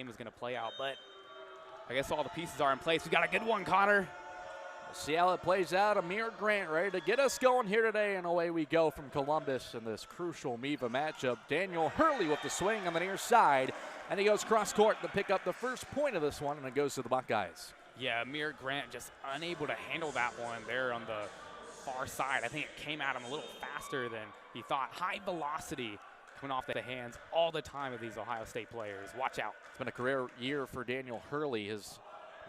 game is going to play out. But I guess all the pieces are in place. We got a good one, Connor. We'll see how it plays out. Amir Grant ready to get us going here today, and away we go from Columbus in this crucial MIVA matchup. Daniel Hurley with the swing on the near side, and he goes cross court to pick up the first point of this one, and it goes to the Buckeyes. Yeah, Amir Grant just unable to handle that one there on the far side. I think it came at him a little faster than he thought. High velocity coming off the hands all the time of these Ohio State players. Watch out. It's been a career year for Daniel Hurley.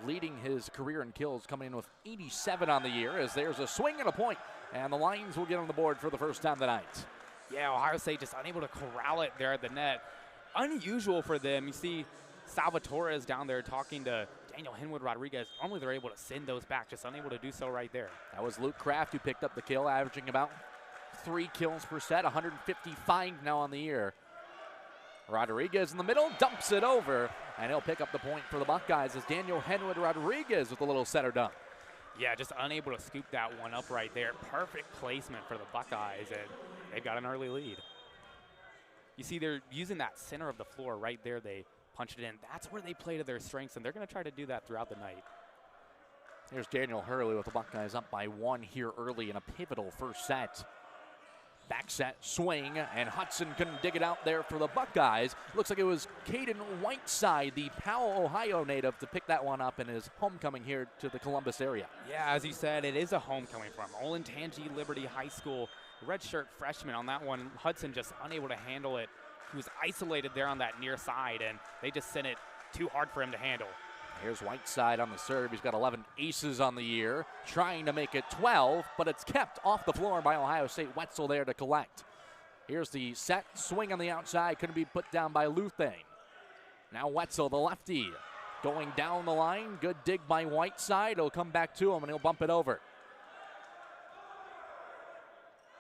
Leading his career in kills, coming in with 87 on the year, as there's a swing and a point, and the Lions will get on the board for the first time tonight. Yeah, Ohio State just unable to corral it there at the net. Unusual for them. You see Salvatore is down there talking to Daniel Henwood-Rodriguez. Normally they're able to send those back, just unable to do so right there. That was Luke Kraft who picked up the kill, averaging about 3 kills per set, 155 now on the year. Rodriguez in the middle, dumps it over, and he'll pick up the point for the Buckeyes as Daniel Henwood-Rodriguez with a little setter dunk. Yeah, just unable to scoop that one up right there. Perfect placement for the Buckeyes, and they've got an early lead. You see they're using that center of the floor right there. They punch it in. That's where they play to their strengths, and they're going to try to do that throughout the night. Here's Daniel Hurley with the Buckeyes up by 1 here early in a pivotal first set. Back set swing, and Hudson couldn't dig it out there for the Buckeyes. Looks like it was Caden Whiteside, the Powell, Ohio native, to pick that one up in his homecoming here to the Columbus area. Yeah, as you said, it is a homecoming from Olentangy Liberty High School. Redshirt freshman on that one. Hudson just unable to handle it. He was isolated there on that near side, and they just sent it too hard for him to handle. Here's Whiteside on the serve. He's got 11 aces on the year, trying to make it 12, but it's kept off the floor by Ohio State. Wetzel there to collect. Here's the set swing on the outside. Couldn't be put down by Luthane. Now Wetzel, the lefty, going down the line. Good dig by Whiteside. He'll come back to him, and he'll bump it over.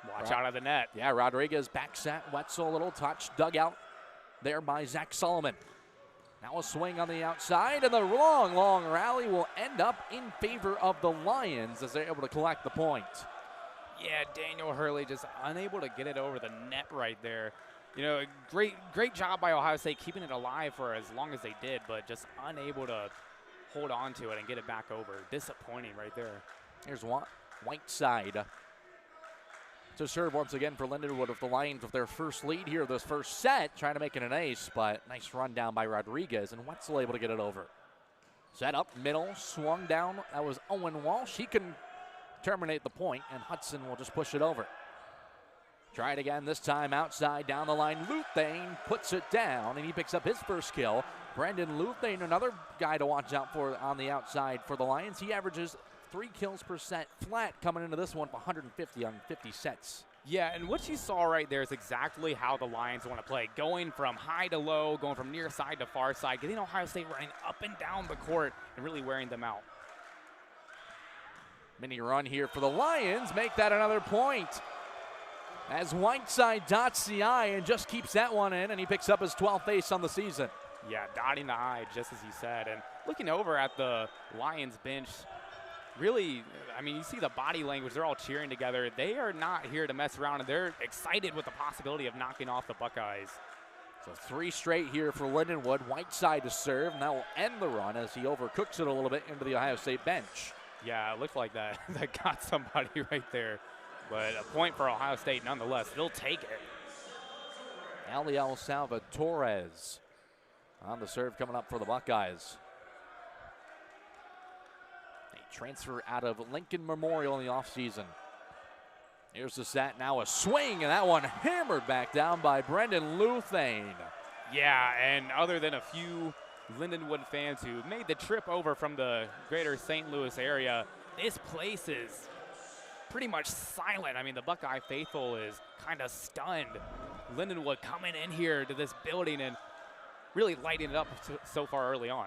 Watch out of the net. Yeah, Rodriguez back set. Wetzel, a little touch. Dug out there by Zach Solomon. Now a swing on the outside, and the long rally will end up in favor of the Lions as they're able to collect the point. Yeah, Daniel Hurley just unable to get it over the net right there. You know, great job by Ohio State keeping it alive for as long as they did, but just unable to hold on to it and get it back over. Disappointing right there. Here's Whiteside to serve once again for Lindenwood with the Lions with their first lead here this first set, trying to make it an ace, but nice run down by Rodriguez, and Wetzel able to get it over. Set up middle, swung down. That was Owen Walsh. He can terminate the point, and Hudson will just push it over. Try it again, this time outside, down the line. Luthane puts it down, and he picks up his first kill. Brendan Luthane, another guy to watch out for on the outside for the Lions. He averages 3 kills per set flat coming into this one for 150 on 50 sets. Yeah, and what you saw right there is exactly how the Lions want to play. Going from high to low, going from near side to far side, getting Ohio State running up and down the court and really wearing them out. Mini run here for the Lions. Make that another point. As Whiteside dots the I and just keeps that one in, and he picks up his 12th ace on the season. Yeah, dotting the I, just as you said. And looking over at the Lions bench, really, I mean, you see the body language. They're all cheering together. They are not here to mess around, and they're excited with the possibility of knocking off the Buckeyes. So 3 straight here for Lindenwood. Whiteside to serve, and that will end the run as he overcooks it a little bit into the Ohio State bench. Yeah, it looked like that. That got somebody right there. But a point for Ohio State nonetheless. They'll take it. Aliel Salvatore on the serve coming up for the Buckeyes. A transfer out of Lincoln Memorial in the offseason. Here's the set, now a swing, and that one hammered back down by Brendan Luthane. Yeah, and other than a few Lindenwood fans who made the trip over from the greater St. Louis area, this place is pretty much silent. I mean, the Buckeye faithful is kind of stunned. Lindenwood coming in here to this building and really lighting it up so far early on.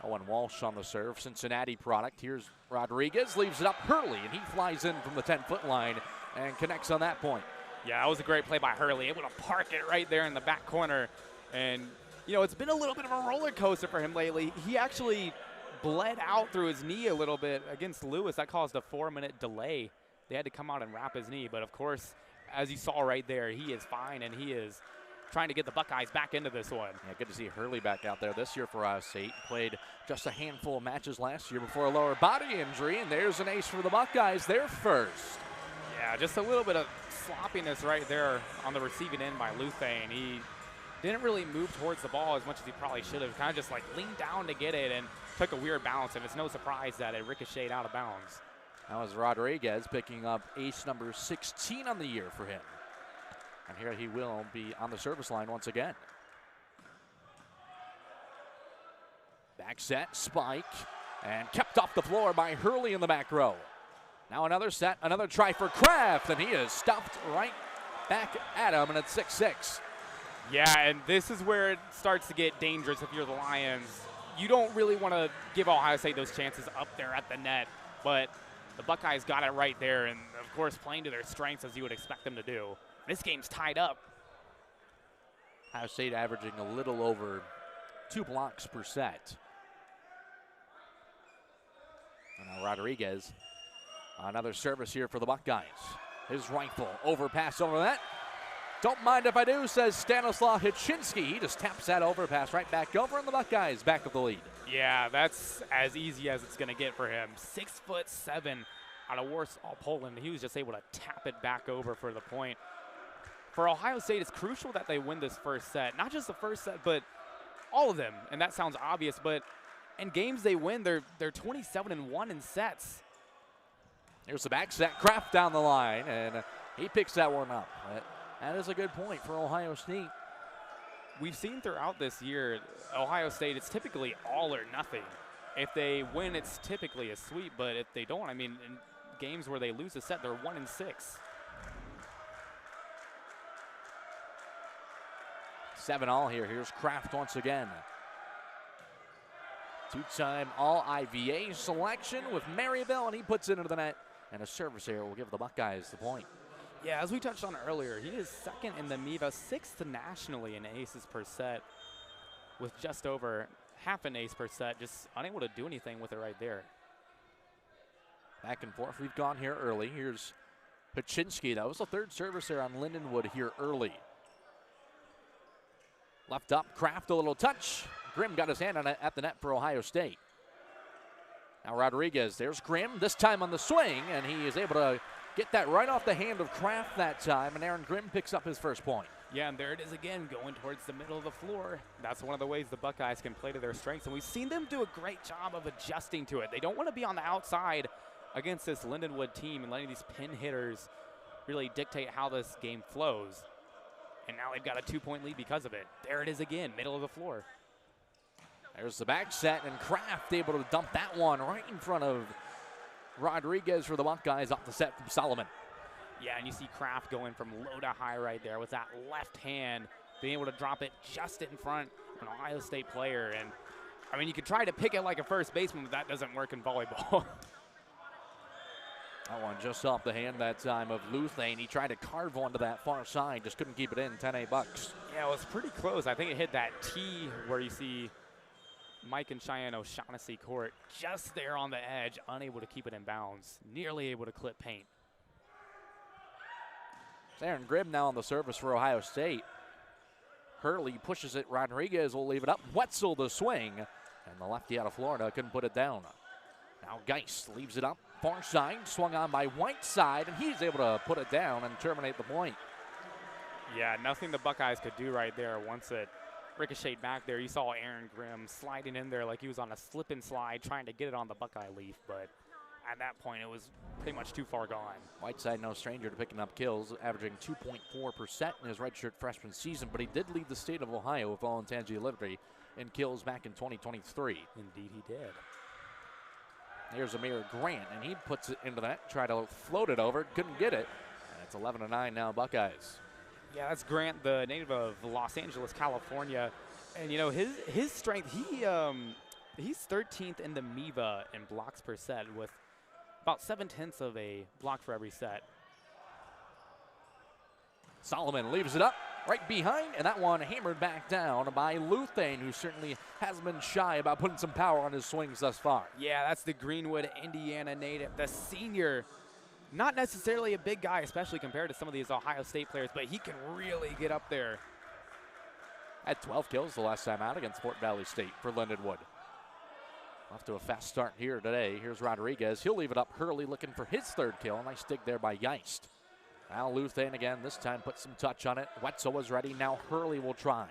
Owen Walsh on the serve, Cincinnati product. Here's Rodriguez, leaves it up Hurley, and he flies in from the 10-foot line and connects on that point. Yeah, that was a great play by Hurley, able to park it right there in the back corner. And, you know, it's been a little bit of a roller coaster for him lately. He actually bled out through his knee a little bit against Lewis. That caused a 4-minute delay. They had to come out and wrap his knee. But, of course, as you saw right there, he is fine, and he is trying to get the Buckeyes back into this one. Yeah, good to see Hurley back out there this year for Ohio State. Played just a handful of matches last year before a lower body injury, and there's an ace for the Buckeyes, their first. Yeah, just a little bit of sloppiness right there on the receiving end by Luthane. He didn't really move towards the ball as much as he probably should have. Kind of just like leaned down to get it and took a weird bounce, and it's no surprise that it ricocheted out of bounds. That was Rodriguez picking up ace number 16 on the year for him. And here he will be on the service line once again. Back set, spike, and kept off the floor by Hurley in the back row. Now another set, another try for Kraft, and he is stuffed right back at him, and it's 6-6. Yeah, and this is where it starts to get dangerous if you're the Lions. You don't really want to give Ohio State those chances up there at the net, but the Buckeyes got it right there, and of course playing to their strengths as you would expect them to do. This game's tied up. Ohio State averaging a little over 2 blocks per set. And now Rodriguez, another service here for the Buckeyes. His rifle, overpass over that. Don't mind if I do, says Stanislaw Hitchinski. He just taps that overpass right back over, and the Buckeyes back with the lead. Yeah, that's as easy as it's going to get for him. 6'7" out of Warsaw, Poland. He was just able to tap it back over for the point. For Ohio State, it's crucial that they win this first set. Not just the first set, but all of them. And that sounds obvious, but in games they win, they're 27-1 in sets. Here's the back set, Kraft down the line, and he picks that one up. That is a good point for Ohio State. We've seen throughout this year, Ohio State, it's typically all or nothing. If they win, it's typically a sweep, but if they don't, I mean, in games where they lose a set, they're 1-6. 7-all here. Here's Kraft once again. Two-time All-IVA selection with Maryville, and he puts it into the net. And a service error will give the Buckeyes the point. Yeah, as we touched on earlier, he is second in the MIVA, 6th nationally in aces per set, with just over half an ace per set, just unable to do anything with it right there. Back and forth, we've gone here early. Here's Pachinski. That was the third service there on Lindenwood here early. Left up, Kraft, a little touch. Grimm got his hand on it at the net for Ohio State. Now Rodriguez, there's Grimm, this time on the swing, and he is able to get that right off the hand of Kraft that time, and Aaron Grimm picks up his first point. Yeah, and there it is again, going towards the middle of the floor. That's one of the ways the Buckeyes can play to their strengths, and we've seen them do a great job of adjusting to it. They don't want to be on the outside against this Lindenwood team and letting these pin hitters really dictate how this game flows. And now they've got a 2-point lead because of it. There it is again, middle of the floor. There's the back set, and Kraft able to dump that one right in front of Rodriguez for the Buckeyes off the set from Solomon. Yeah, and you see Kraft going from low to high right there with that left hand, being able to drop it just in front of an Ohio State player. And, I mean, you could try to pick it like a first baseman, but that doesn't work in volleyball. That one just off the hand that time of Luthane. He tried to carve one to that far side, just couldn't keep it in, 10-8 bucks. Yeah, it was pretty close. I think it hit that tee where you see Mike and Cheyenne O'Shaughnessy court just there on the edge, unable to keep it in bounds, nearly able to clip paint. Aaron Grimm now on the service for Ohio State. Hurley pushes it. Rodriguez will leave it up. Wetzel the swing. And the lefty out of Florida couldn't put it down. Now Geist leaves it up. Far side, swung on by Whiteside, and he's able to put it down and terminate the point. Yeah, nothing the Buckeyes could do right there once it ricocheted back there. You saw Aaron Grimm sliding in there like he was on a slip and slide trying to get it on the Buckeye leaf, but at that point it was pretty much too far gone. Whiteside no stranger to picking up kills, averaging 2.4% in his redshirt freshman season, but he did lead the state of Ohio with all intangibility in kills back in 2023. Indeed he did. Here's Amir Grant, and he puts it into that, tried to float it over, couldn't get it. And it's 11-9 now, Buckeyes. Yeah, that's Grant, the native of Los Angeles, California. And, you know, his strength, he's 13th in the MIVA in blocks per set with about 7/10 of a block for every set. Solomon leaves it up right behind, and that one hammered back down by Luthane, who certainly hasn't been shy about putting some power on his swings thus far. Yeah, that's the Greenwood, Indiana native, the senior. Not necessarily a big guy, especially compared to some of these Ohio State players, but he can really get up there. Had 12 kills the last time out against Fort Valley State for Lindenwood. Off to a fast start here today. Here's Rodriguez. He'll leave it up. Hurley looking for his third kill. Nice dig there by Geist. Now Luthain again. This time put some touch on it. Wetzel was ready. Now Hurley will try.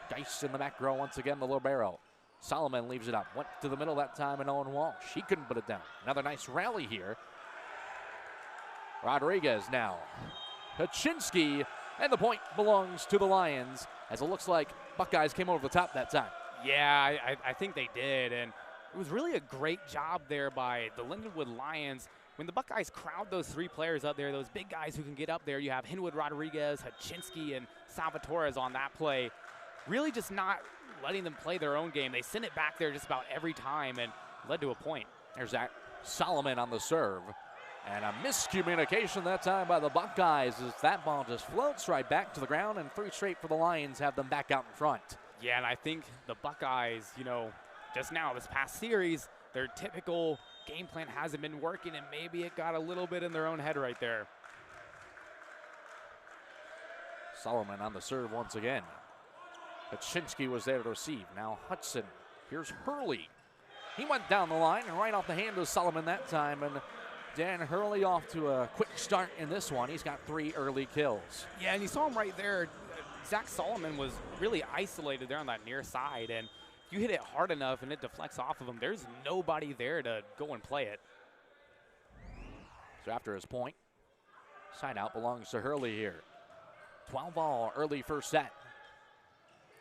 Geist in the back row once again, the libero. Solomon leaves it up. Went to the middle that time, and Owen Walsh. He couldn't put it down. Another nice rally here. Rodriguez now. Kaczynski, and the point belongs to the Lions, as it looks like Buckeyes came over the top that time. Yeah, I think they did, and it was really a great job there by the Lindenwood Lions. When the Buckeyes crowd those three players up there, those big guys who can get up there, you have Hinwood, Rodriguez, Kaczynski, and Salvatore on that play, really just not letting them play their own game. They sent it back there just about every time and led to a point. There's Zach Solomon on the serve. And a miscommunication that time by the Buckeyes as that ball just floats right back to the ground, and 3 straight for the Lions have them back out in front. Yeah, and I think the Buckeyes, just now, this past series, their typical game plan hasn't been working, and maybe it got a little bit in their own head right there. Solomon on the serve once again. Kaczynski was there to receive. Now Hudson. Here's Hurley. He went down the line and right off the hand of Solomon that time, and Dan Hurley off to a quick start in this one. He's got 3 early kills. Yeah, and you saw him right there. Zach Solomon was really isolated there on that near side, and if you hit it hard enough and it deflects off of him, there's nobody there to go and play it. So after his point, side out belongs to Hurley here. 12-all early first set.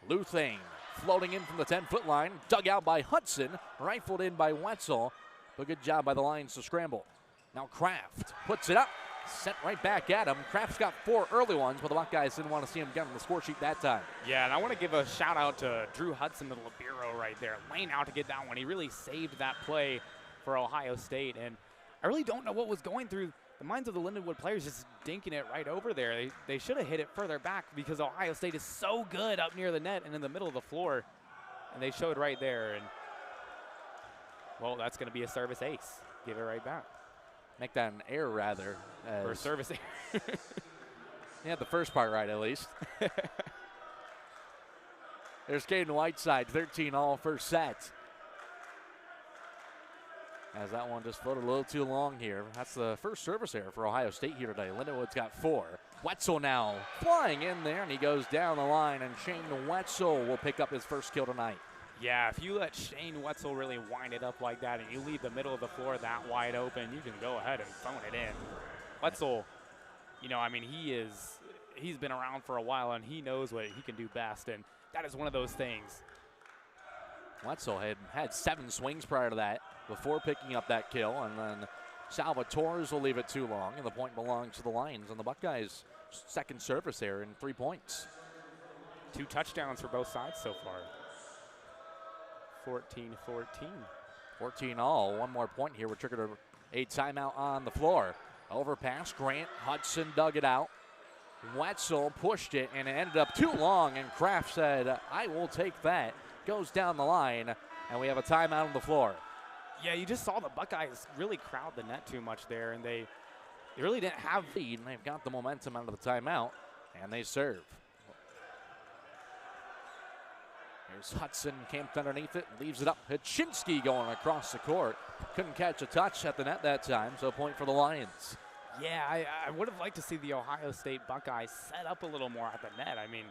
Luthain floating in from the 10-foot line, dug out by Hudson, rifled in by Wetzel, but good job by the Lions to scramble. Now Kraft puts it up, sent right back at him. Kraft's got 4 early ones, but the Buckeyes didn't want to see him get on the score sheet that time. Yeah, and I want to give a shout out to Drew Hudson, the libero right there, laying out to get that one. He really saved that play for Ohio State, and I really don't know what was going through the minds of the Lindenwood players, just dinking it right over there. They should have hit it further back because Ohio State is so good up near the net and in the middle of the floor, and they showed right there. And well, that's going to be a service ace. Give it right back. Make that an error, rather. Or a service error. Yeah, the first part right, at least. There's Caden Whiteside, 13-all first set. As that one just floated a little too long here. That's the first service error for Ohio State here today. Lindenwood's got 4. Wetzel now flying in there, and he goes down the line, and Shane Wetzel will pick up his first kill tonight. Yeah, if you let Shane Wetzel really wind it up like that and you leave the middle of the floor that wide open, you can go ahead and phone it in. Wetzel, he's been around for a while, and he knows what he can do best, and that is one of those things. Wetzel had 7 swings prior to that before picking up that kill, and then Salvatore's will leave it too long, and the point belongs to the Lions, and the Buckeyes' second service error and 3 points. 2 touchdowns for both sides so far. 14-14. 14-all. One more point here. We're triggered a timeout on the floor. Overpass. Grant Hudson dug it out. Wetzel pushed it, and it ended up too long, and Kraft said, I will take that. Goes down the line, and we have a timeout on the floor. Yeah, you just saw the Buckeyes really crowd the net too much there, and they really didn't have lead, and they've got the momentum out of the timeout, and they serve. Here's Hudson, camped underneath it, leaves it up. Kaczynski going across the court. Couldn't catch a touch at the net that time, so a point for the Lions. Yeah, I would have liked to see the Ohio State Buckeyes set up a little more at the net. I mean,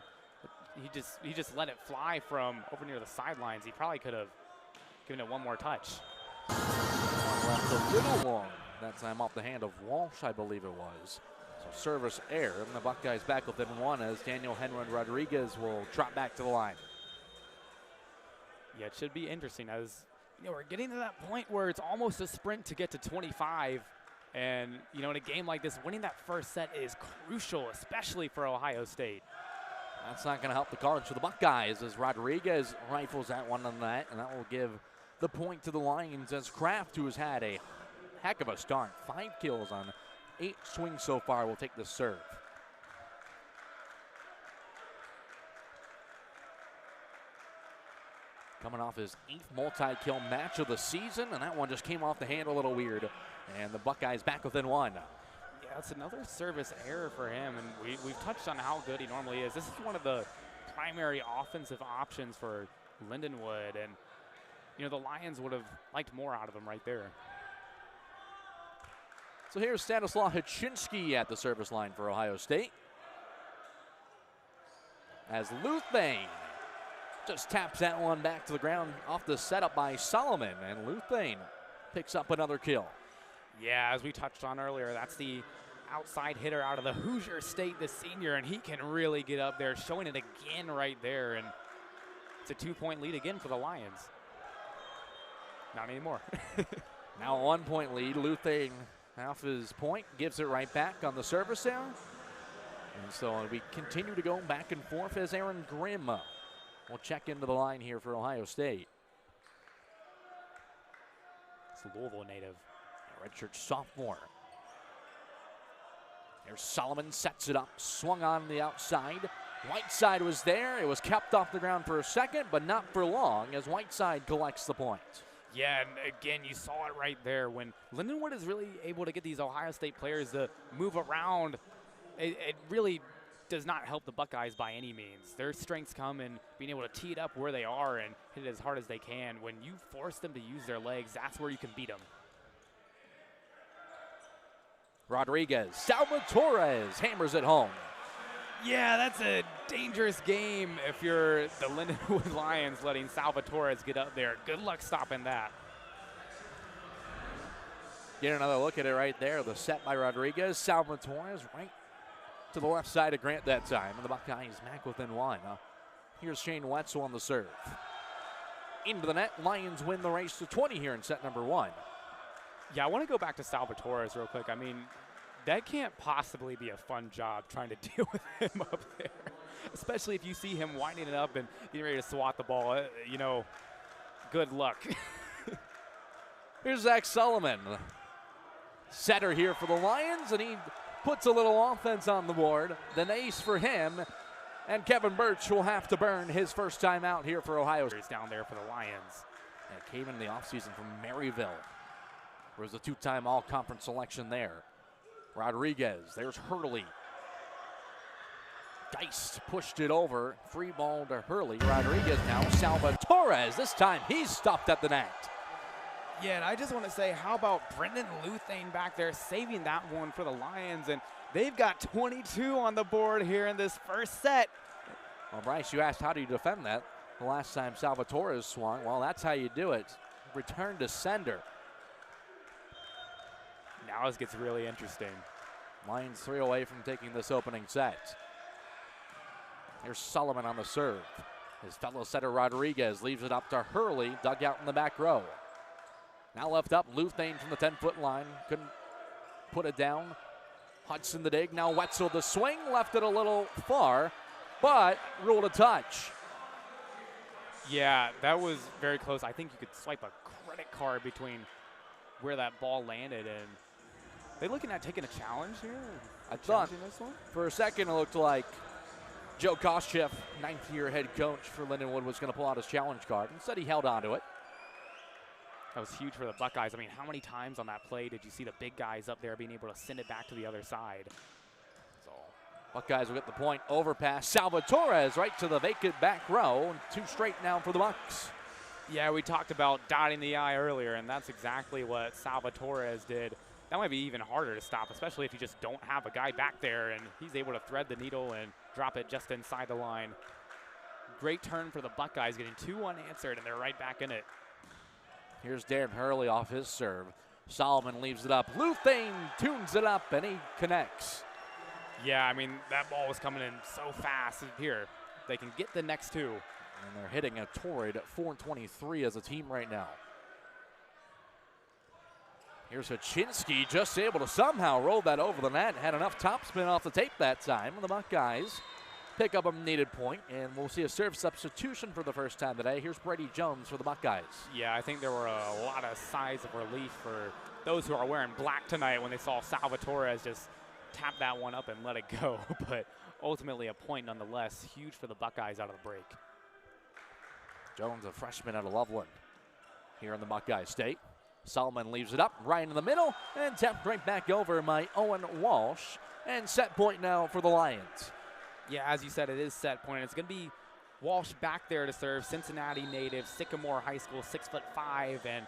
he just let it fly from over near the sidelines. He probably could have given it one more touch. Left a little long that time off the hand of Walsh, I believe it was. So service error, and the Buckeyes back within 1 as Daniel Henry Rodriguez will trot back to the line. Yeah, it should be interesting as we're getting to that point where it's almost a sprint to get to 25. And, in a game like this, winning that first set is crucial, especially for Ohio State. That's not going to help the cards for the Buckeyes as Rodriguez rifles that one on the net, and that will give the point to the Lions as Kraft, who has had a heck of a start. 5 kills on 8 swings so far, will take the serve. Coming off his 8th multi-kill match of the season, and that one just came off the hand a little weird. And the Buckeyes back within 1. Yeah, it's another service error for him, and we've touched on how good he normally is. This is one of the primary offensive options for Lindenwood, and the Lions would have liked more out of them right there. So here's Stanislaw Haczynski at the service line for Ohio State, as Luthane just taps that one back to the ground off the setup by Solomon, and Luthane picks up another kill. Yeah, as we touched on earlier, that's the outside hitter out of the Hoosier State, the senior, and he can really get up there, showing it again right there, and it's a 2-point lead again for the Lions. Not anymore. Now a 1-point lead. Luthane off his point, gives it right back on the service there. And so we continue to go back and forth as Aaron Grimm will check into the line here for Ohio State. It's a Louisville native. Redshirt sophomore. There's Solomon, sets it up, swung on the outside. Whiteside was there. It was kept off the ground for a second, but not for long as Whiteside collects the point. Yeah, and again, you saw it right there. When Lindenwood is really able to get these Ohio State players to move around, it really does not help the Buckeyes by any means. Their strengths come in being able to tee it up where they are and hit it as hard as they can. When you force them to use their legs, that's where you can beat them. Rodriguez, Salvatores hammers it home. Yeah, that's a dangerous game if you're the Lindenwood Lions, letting Salvatores get up there. Good luck stopping that. Get another look at it right there. The set by Rodriguez. Salvatores right to the left side of Grant that time. And the Buckeyes back within one. Here's Shane Wetzel on the serve. Into the net. Lions win the race to 20 here in set number 1. Yeah, I want to go back to Salvatores real quick. I mean, that can't possibly be a fun job trying to deal with him up there, especially if you see him winding it up and getting ready to swat the ball. Good luck. Here's Zach Solomon, setter here for the Lions, and he puts a little offense on the board. An ace for him, and Kevin Birch will have to burn his first time out here for Ohio State. He's down there for the Lions. And came in the offseason from Maryville. Was a 2-time all-conference selection there. Rodriguez, there's Hurley. Geist pushed it over. Free ball to Hurley. Rodriguez now. Salvatores. This time he's stopped at the net. Yeah, and I just want to say, how about Brendan Luthane back there saving that one for the Lions? And they've got 22 on the board here in this first set. Well, Bryce, you asked how do you defend that? The last time Salvatores swung. Well, that's how you do it. Return to sender. Now this gets really interesting. Lions 3 away from taking this opening set. Here's Solomon on the serve. His fellow setter Rodriguez leaves it up to Hurley, dug out in the back row. Now left up, Luthane from the 10-foot line. Couldn't put it down. Hudson the dig, now Wetzel the swing. Left it a little far, but ruled a touch. Yeah, that was very close. I think you could swipe a credit card between where that ball landed, and they looking at taking a challenge here? I thought this one? For a second it looked like Joe Koscheff, 9th-year head coach for Lindenwood, was going to pull out his challenge card. Instead, he held on to it. That was huge for the Buckeyes. I mean, how many times on that play did you see the big guys up there being able to send it back to the other side? So Buckeyes will get the point. Overpass. Salvatores right to the vacant back row. 2 straight now for the Bucks. Yeah, we talked about dotting the I earlier, and that's exactly what Salvatores did. That might be even harder to stop, especially if you just don't have a guy back there, and he's able to thread the needle and drop it just inside the line. Great turn for the Buckeyes, getting 2 unanswered, and they're right back in it. Here's Darren Hurley off his serve. Solomon leaves it up. Luthane tunes it up, and he connects. Yeah, I mean, that ball was coming in so fast. Here, they can get the next 2. And they're hitting a torrid 4-23 as a team right now. Here's Haczynski, just able to somehow roll that over the net. Had enough topspin off the tape that time. And the Buckeyes pick up a needed point, and we'll see a serve substitution for the first time today. Here's Brady Jones for the Buckeyes. Yeah, I think there were a lot of sighs of relief for those who are wearing black tonight when they saw Salvatores just tap that one up and let it go. But ultimately a point nonetheless. Huge for the Buckeyes out of the break. Jones, a freshman out of Loveland here in the Buckeye State. Solomon leaves it up right in the middle and tapped right back over by Owen Walsh. And set point now for the Lions. Yeah, as you said, it is set point. It's going to be Walsh back there to serve, Cincinnati native, Sycamore High School, 6'5", and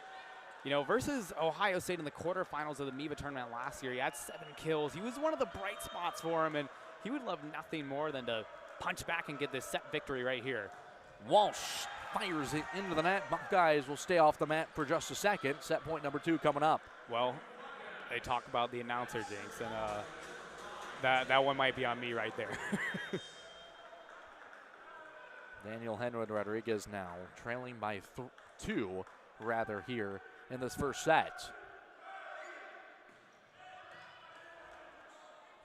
versus Ohio State in the quarterfinals of the MEVA tournament last year, he had 7 kills. He was one of the bright spots for him, and he would love nothing more than to punch back and get this set victory right here. Walsh fires it into the net. Buckeyes will stay off the mat for just a second. Set point number 2 coming up. Well, they talk about the announcer jinx, and that one might be on me right there. Daniel Henwood Rodriguez now trailing by 2 here in this first set.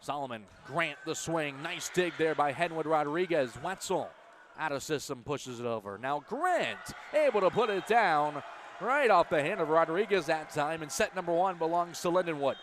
Solomon Grant the swing. Nice dig there by Henwood Rodriguez. Wetzel out of system, pushes it over. Now Grant able to put it down right off the hand of Rodriguez that time, and set number 1 belongs to Lindenwood.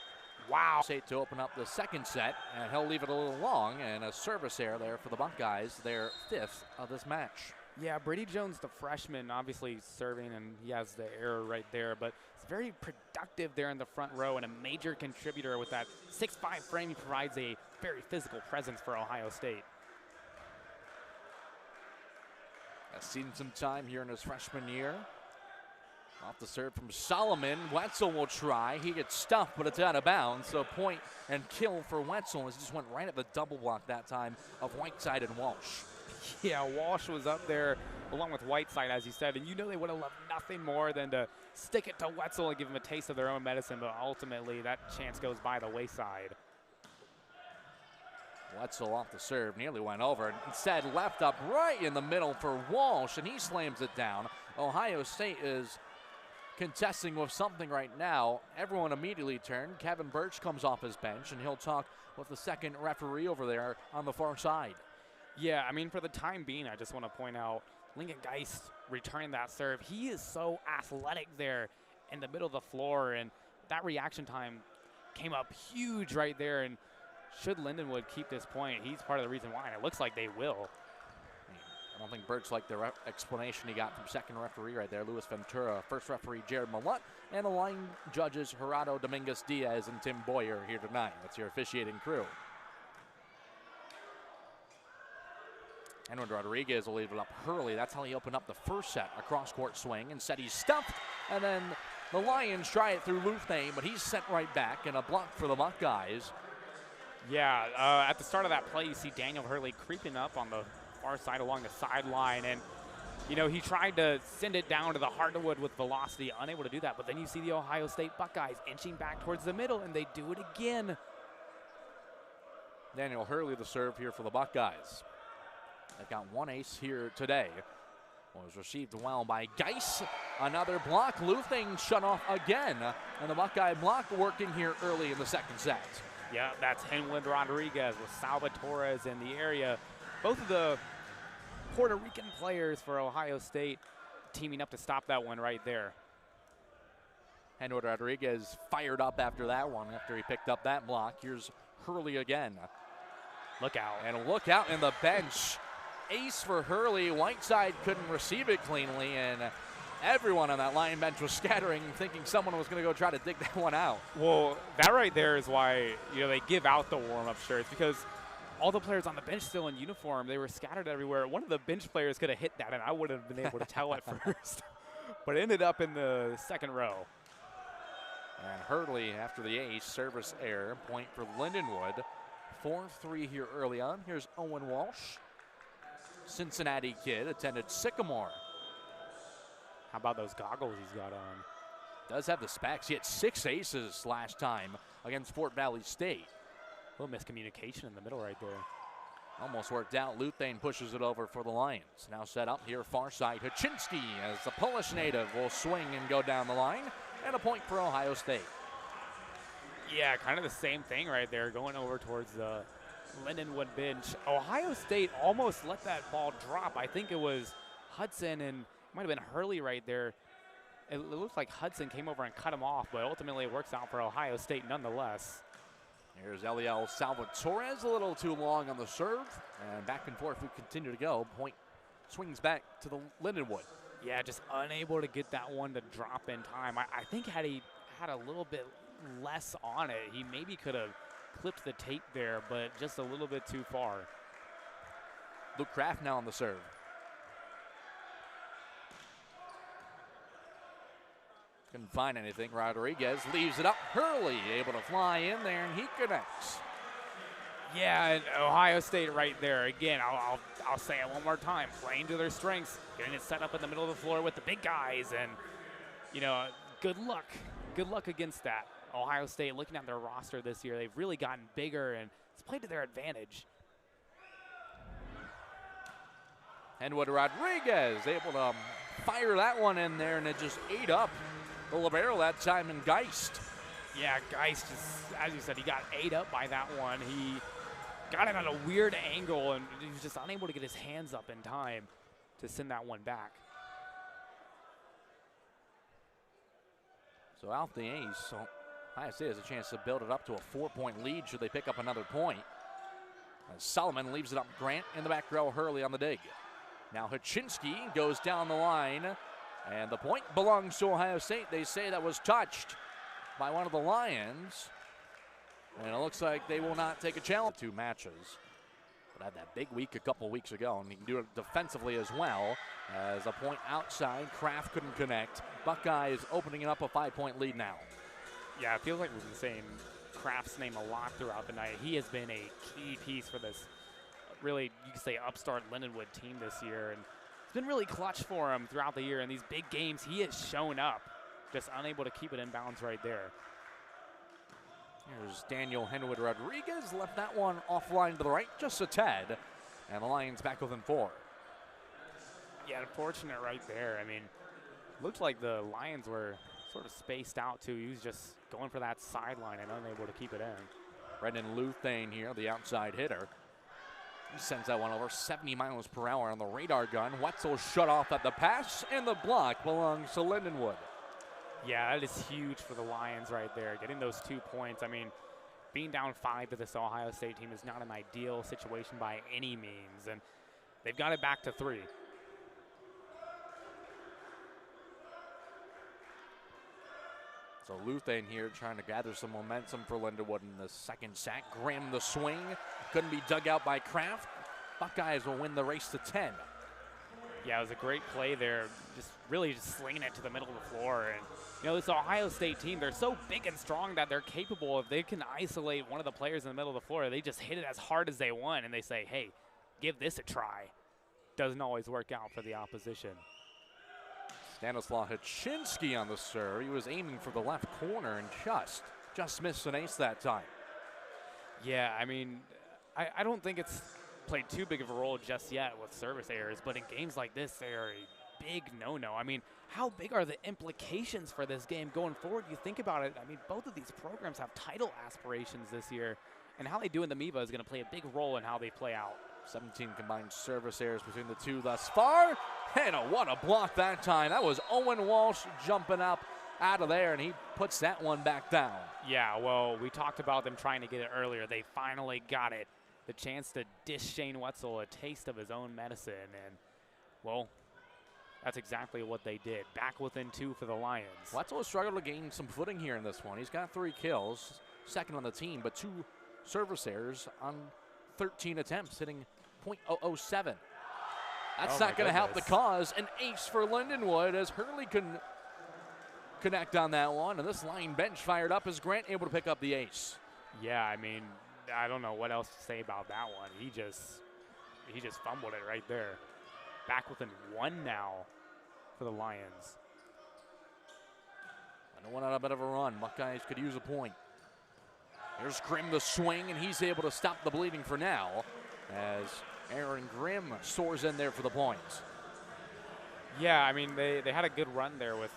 Wow. State to open up the second set, and he'll leave it a little long, and a service error there for the Buckeyes, their 5th of this match. Yeah, Brady Jones, the freshman, obviously serving, and he has the error right there, but he's very productive there in the front row and a major contributor with that 6'5" frame. He provides a very physical presence for Ohio State. Has seen some time here in his freshman year. Off the serve from Solomon. Wetzel will try. He gets stuffed, but it's out of bounds. So point and kill for Wetzel, as he just went right at the double block that time of Whiteside and Walsh. Yeah, Walsh was up there along with Whiteside, as you said, and they would have loved nothing more than to stick it to Wetzel and give him a taste of their own medicine, but ultimately that chance goes by the wayside. Wetzel off the serve, nearly went over, and instead left up right in the middle for Walsh, and he slams it down. Ohio State is contesting with something right now. Everyone immediately turned. Kevin Birch comes off his bench, and he'll talk with the second referee over there on the far side. Yeah, for the time being, I just want to point out Lincoln Geist returning that serve. He is so athletic there in the middle of the floor, and that reaction time came up huge right there. And should Lindenwood keep this point, he's part of the reason why, and it looks like they will. I don't think Birch liked the explanation he got from second referee right there, Luis Ventura. First referee, Jared Malott, and the line judges, Gerardo Dominguez-Diaz and Tim Boyer here tonight. That's your officiating crew. Henwood Rodriguez will leave it up Hurley. That's how he opened up the first set. A cross-court swing, and said he's stuffed. And then the Lions try it through Luthane, but he's sent right back, and a block for the Buckeyes. Yeah, at the start of that play, you see Daniel Hurley creeping up on the far side along the sideline, and he tried to send it down to the hardwood with velocity, unable to do that. But then you see the Ohio State Buckeyes inching back towards the middle, and they do it again. Daniel Hurley the serve here for the Buckeyes. They've got one ace here today. Was received well by Geis. Another block. Luthane shut off again, and the Buckeye block working here early in the second set. Yeah, that's Henwood Rodriguez with Salvatores in the area. Both of the Puerto Rican players for Ohio State teaming up to stop that one right there. Henwood Rodriguez fired up after that one, after he picked up that block. Here's Hurley again. Look out. And look out in the bench. Ace for Hurley. Whiteside couldn't receive it cleanly, and everyone on that line bench was scattering, thinking someone was going to go try to dig that one out. Well, that right there is why they give out the warm-up shirts, because all the players on the bench still in uniform. They were scattered everywhere. One of the bench players could have hit that, and I wouldn't have been able to tell at first. But it ended up in the second row. And Hurley, after the ace, service error, point for Lindenwood. 4-3 here early on. Here's Owen Walsh. Cincinnati kid, attended Sycamore. How about those goggles he's got on? Does have the specs. He had 6 aces last time against Fort Valley State. A little miscommunication in the middle right there. Almost worked out. Luthane pushes it over for the Lions. Now set up here far side. Haczynski, as the Polish native, will swing and go down the line. And a point for Ohio State. Yeah, kind of the same thing right there, going over towards the Lindenwood bench. Ohio State almost let that ball drop. I think it was Hudson, and it might have been Hurley right there. It looks like Hudson came over and cut him off, but ultimately it works out for Ohio State nonetheless. Here's Eliel Salvatores, a little too long on the serve, and back and forth we continue to go. Point swings back to the Lindenwood. Yeah, just unable to get that one to drop in time. I think had he had a little bit less on it, he maybe could have clipped the tape there, but just a little bit too far. Luke Kraft now on the serve. Couldn't find anything. Rodriguez leaves it up. Hurley able to fly in there, and he connects. Yeah, and Ohio State right there. Again, I'll say it one more time. Playing to their strengths, getting it set up in the middle of the floor with the big guys, and, you know, good luck. Good luck against that. Ohio State, looking at their roster this year, they've really gotten bigger, and it's played to their advantage. Henwood Rodriguez able to fire that one in there, and it just ate up the libero that time in Geist. Yeah, Geist, as you said, he got ate up by that one. He got it at a weird angle, and he was just unable to get his hands up in time to send that one back. So out the ace. So Ohio State has a chance to build it up to a 4-point lead should they pick up another point. As Solomon leaves it up Grant in the back row, Hurley on the dig. Now Hachinsky goes down the line, and the point belongs to Ohio State. They say that was touched by one of the Lions, and it looks like they will not take a challenge. 2 matches, but had that big week a couple weeks ago, and he can do it defensively as well. As a point outside, Kraft couldn't connect. Buckeyes opening it up a 5-point lead now. Yeah, it feels like we've been saying Kraft's name a lot throughout the night. He has been a key piece for this, really, you could say, upstart Lindenwood team this year, and it's been really clutch for him throughout the year. In these big games, he has shown up, just unable to keep it in bounds right there. Here's Daniel Henwood Rodriguez, left that one offline to the right, just a tad, and the Lions back within 4. Yeah, unfortunate right there. I mean, looked like the Lions were sort of spaced out too. He was just going for that sideline and unable to keep it in. Brendan Luthane here, the outside hitter. He sends that one over 70 miles per hour on the radar gun. Wetzel shut off at the pass, and the block belongs to Lindenwood. Yeah, that is huge for the Lions right there, getting those 2 points. I mean, being down 5 to this Ohio State team is not an ideal situation by any means, and they've got it back to 3. So Luthane here trying to gather some momentum for Lindenwood in the second set. Grimm the swing, couldn't be dug out by Kraft. Buckeyes will win the race to 10. Yeah, it was a great play there, just really just slinging it to the middle of the floor. And, you know, this Ohio State team, they're so big and strong that they're capable, if they can isolate one of the players in the middle of the floor, they just hit it as hard as they want, and they say, hey, give this a try. Doesn't always work out for the opposition. Stanislaw Hachinsky on the serve. He was aiming for the left corner and just missed an ace that time. Yeah, I mean, I don't think it's played too big of a role just yet with service errors, but in games like this, they are a big no-no. I mean, how big are the implications for this game going forward? You think about it, I mean, both of these programs have title aspirations this year, and how they do in the MIVA is going to play a big role in how they play out. 17 combined service errors between the two thus far. And what a block that time. That was Owen Walsh jumping up out of there, and he puts that one back down. Yeah, well, we talked about them trying to get it earlier. They finally got it. The chance to dish Shane Wetzel a taste of his own medicine, and, well, that's exactly what they did. Back within 2 for the Lions. Wetzel has struggled to gain some footing here in this one. He's got 3 kills, second on the team, but 2 service errors on 13 attempts, hitting .007. That's not going to help the cause. An ace for Lindenwood as Hurley couldn't connect on that one, and this line bench fired up as Grant able to pick up the ace. Yeah, I mean, I don't know what else to say about that one. He just fumbled it right there. Back within 1 now for the Lions. And one on a bit of a run. Buckeyes could use a point. Here's Grimm the swing, and he's able to stop the bleeding for now as Aaron Grimm soars in there for the points. Yeah, I mean, they had a good run there with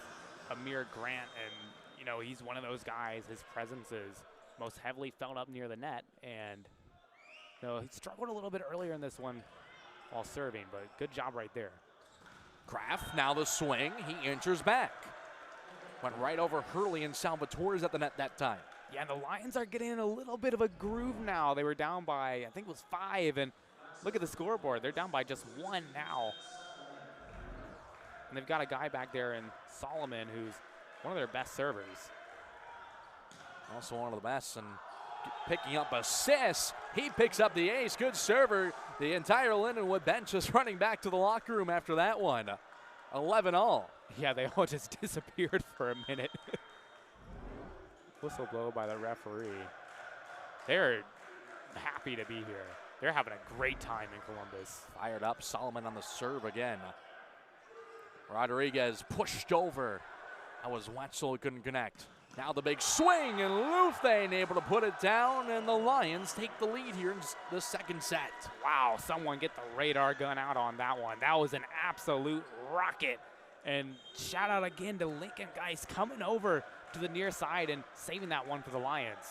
Amir Grant, and, you know, he's one of those guys. His presence is most heavily felt up near the net, and, you know, he struggled a little bit earlier in this one while serving, but good job right there. Kraft, now the swing. He enters back. Went right over Hurley and Salvatore's at the net that time. Yeah, and the Lions are getting in a little bit of a groove now. They were down by, I think it was 5, and look at the scoreboard. They're down by just 1 now. And they've got a guy back there in Solomon who's one of their best servers. Also one of the best, and picking up assists. He picks up the ace. Good server. The entire Lindenwood bench is running back to the locker room after that one. 11-all. Yeah, they all just disappeared for a minute. Whistle blow by the referee. They're happy to be here. They're having a great time in Columbus. Fired up, Solomon on the serve again. Rodriguez pushed over. That was Wetzel who couldn't connect. Now the big swing, and Luthane able to put it down, and the Lions take the lead here in the second set. Wow, someone get the radar gun out on that one. That was an absolute rocket. And shout out again to Lincoln Geist coming over to the near side and saving that one for the Lions.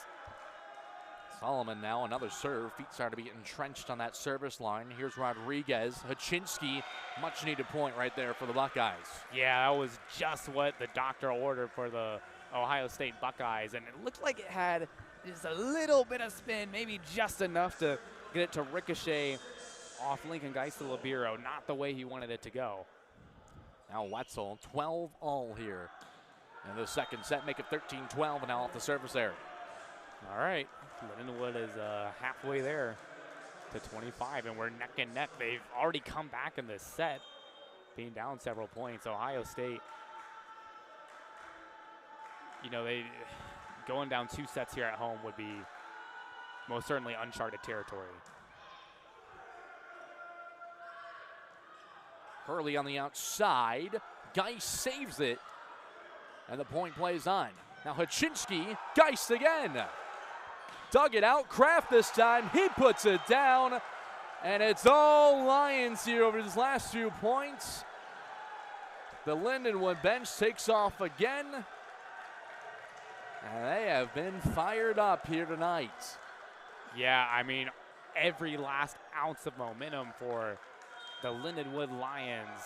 Solomon now, another serve. Feet start to be entrenched on that service line. Here's Rodriguez. Haczynski, much needed point right there for the Buckeyes. Yeah, that was just what the doctor ordered for the Ohio State Buckeyes, and it looked like it had just a little bit of spin, maybe just enough to get it to ricochet off Lincoln Geist to Libero, not the way he wanted it to go. Now Wetzel, 12-all here in the second set, make it 13-12, and now off the service there. All right, Lindenwood is halfway there to 25, and we're neck and neck. They've already come back in this set, being down several points. Ohio State, you know, they going down 2 sets here at home would be most certainly uncharted territory. Hurley on the outside. Geist saves it, and the point plays on. Now Haczynski, Geist again. Dug it out, Kraft this time, he puts it down, and it's all Lions here over these last few points. The Lindenwood bench takes off again, and they have been fired up here tonight. Yeah, I mean, every last ounce of momentum for the Lindenwood Lions.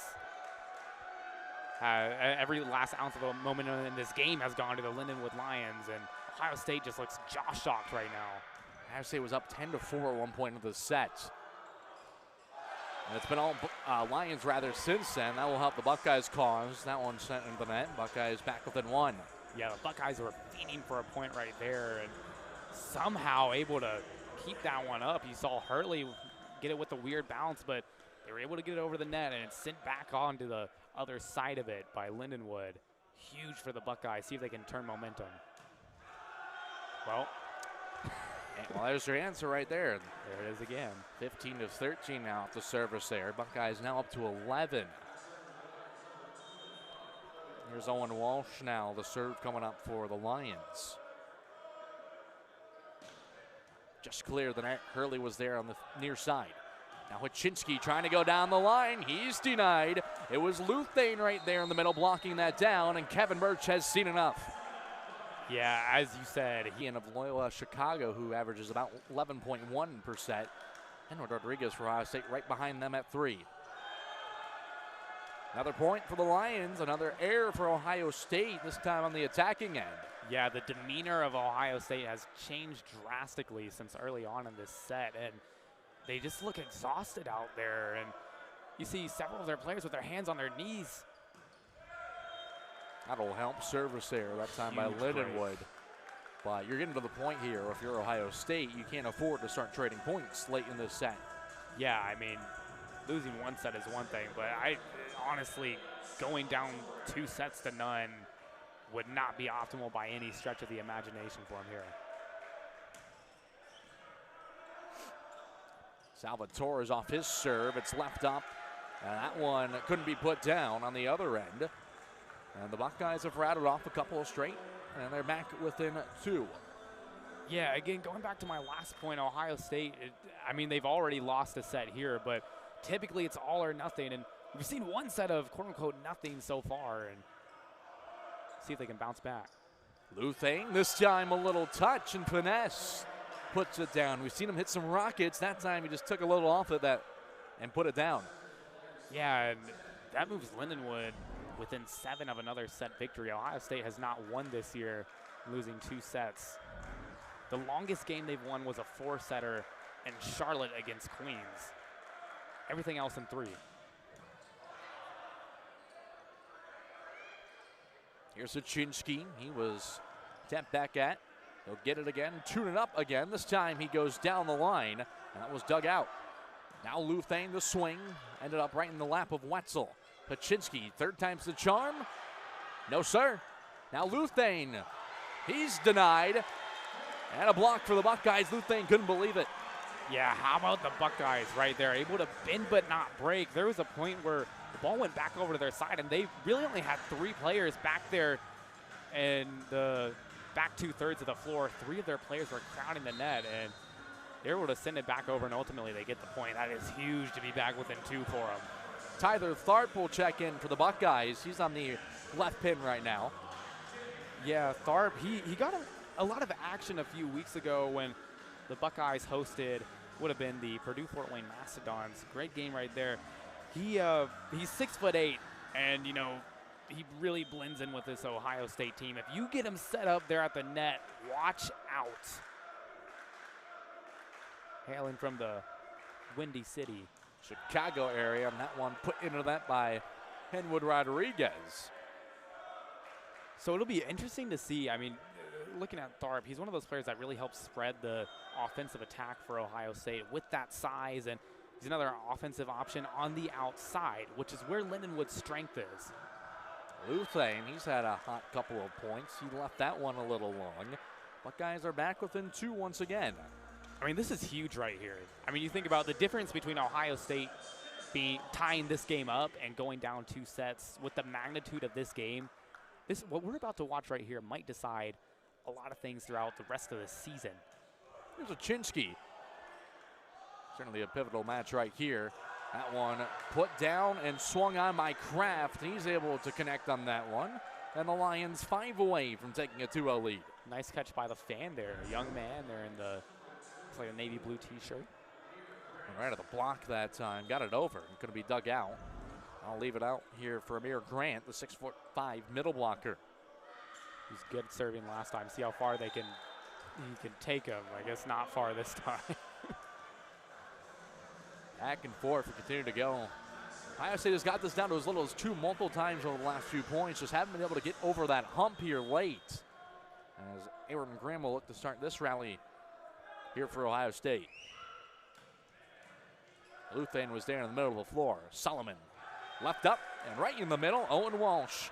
Every last ounce of momentum in this game has gone to the Lindenwood Lions, and Ohio State just looks jaw-shocked right now. Ohio State was up 10-4 at one point of the set. And it's been all Lions rather since then. That will help the Buckeyes cause. That one sent into the net. Buckeyes back within 1. Yeah, the Buckeyes were fiending for a point right there, and somehow able to keep that one up. You saw Hurley get it with a weird bounce, but they were able to get it over the net, and it's sent back onto the other side of it by Lindenwood. Huge for the Buckeyes. See if they can turn momentum. Well, there's your answer right there. There it is again. 15-13 now off the service there. Buckeyes now up to 11. Here's Owen Walsh now, the serve coming up for the Lions. Just clear the net. Hurley was there on the near side. Now Haczynski trying to go down the line. He's denied. It was Luthane right there in the middle blocking that down, and Kevin Birch has seen enough. Yeah, as you said, Ian of Loyola Chicago, who averages about 11.1%. And Rodriguez for Ohio State right behind them at 3. Another point for the Lions, another error for Ohio State, this time on the attacking end. Yeah, the demeanor of Ohio State has changed drastically since early on in this set, and they just look exhausted out there. And you see several of their players with their hands on their knees. That'll help service there, that time by Lindenwood. But you're getting to the point here, if you're Ohio State, you can't afford to start trading points late in this set. Yeah, I mean, losing one set is one thing, but I honestly, going down 2 sets to none would not be optimal by any stretch of the imagination for him here. Salvatore is off his serve. It's left up, and that one couldn't be put down on the other end. And the Buckeyes have rattled off a couple of straight, and they're back within 2. Yeah, again, going back to my last point, Ohio State, I mean, they've already lost a set here, but typically it's all or nothing. And we've seen one set of quote-unquote nothing so far, and see if they can bounce back. Luthane, this time a little touch and finesse. Puts it down. We've seen him hit some rockets. That time he just took a little off of that and put it down. Yeah, and that moves Lindenwood within 7 of another set victory. Ohio State has not won this year, losing 2 sets. The longest game they've won was a 4-setter in Charlotte against Queens. Everything else in 3. Here's Haczynski. He was tapped back at. He'll get it again, tune it up again. This time he goes down the line, and that was dug out. Now Luthane, the swing, ended up right in the lap of Wetzel. Paczynski, third time's the charm. No, sir. Now Luthane, he's denied. And a block for the Buckeyes. Luthane couldn't believe it. Yeah, how about the Buckeyes right there? Able to bend but not break. There was a point where the ball went back over to their side, and they really only had 3 players back there in the back 2/3 of the floor. 3 of their players were crowding the net, and they were able to send it back over, and ultimately they get the point. That is huge to be back within 2 for them. Tyler Tharp will check in for the Buckeyes. He's on the left pin right now. Yeah, Tharp, he got a lot of action a few weeks ago when the Buckeyes hosted would have been the Purdue-Fort Wayne Mastodons. Great game right there. He's 6'8", and you know he really blends in with this Ohio State team. If you get him set up there at the net, watch out. Hailing from the Windy City, Chicago area, and that one put into that by Henwood Rodriguez. So it'll be interesting to see. I mean, looking at Tharp, he's one of those players that really helps spread the offensive attack for Ohio State with that size, and he's another offensive option on the outside, which is where Lindenwood's strength is. Luthane, he's had a hot couple of points. He left that one a little long. Buckeyes are back within 2 once again. I mean, this is huge right here. I mean, you think about the difference between Ohio State tying this game up and going down 2 sets with the magnitude of this game. What we're about to watch right here might decide a lot of things throughout the rest of the season. Here's a Chinsky. Certainly a pivotal match right here. That one put down and swung on by Kraft. He's able to connect on that one. And the Lions 5 away from taking a 2-0 lead. Nice catch by the fan there. A young man there in the, looks like a navy blue t-shirt. Right at the block that time. Got it over. Going to be dug out. I'll leave it out here for Amir Grant, the 6'5" middle blocker. He's good at serving last time. See how far he can take him. I guess not far this time. Back and forth, we continue to go. Ohio State has got this down to as little as 2 multiple times over the last few points. Just haven't been able to get over that hump here late. As Aaron Graham will look to start this rally here for Ohio State. Luthane was there in the middle of the floor. Solomon left up and right in the middle. Owen Walsh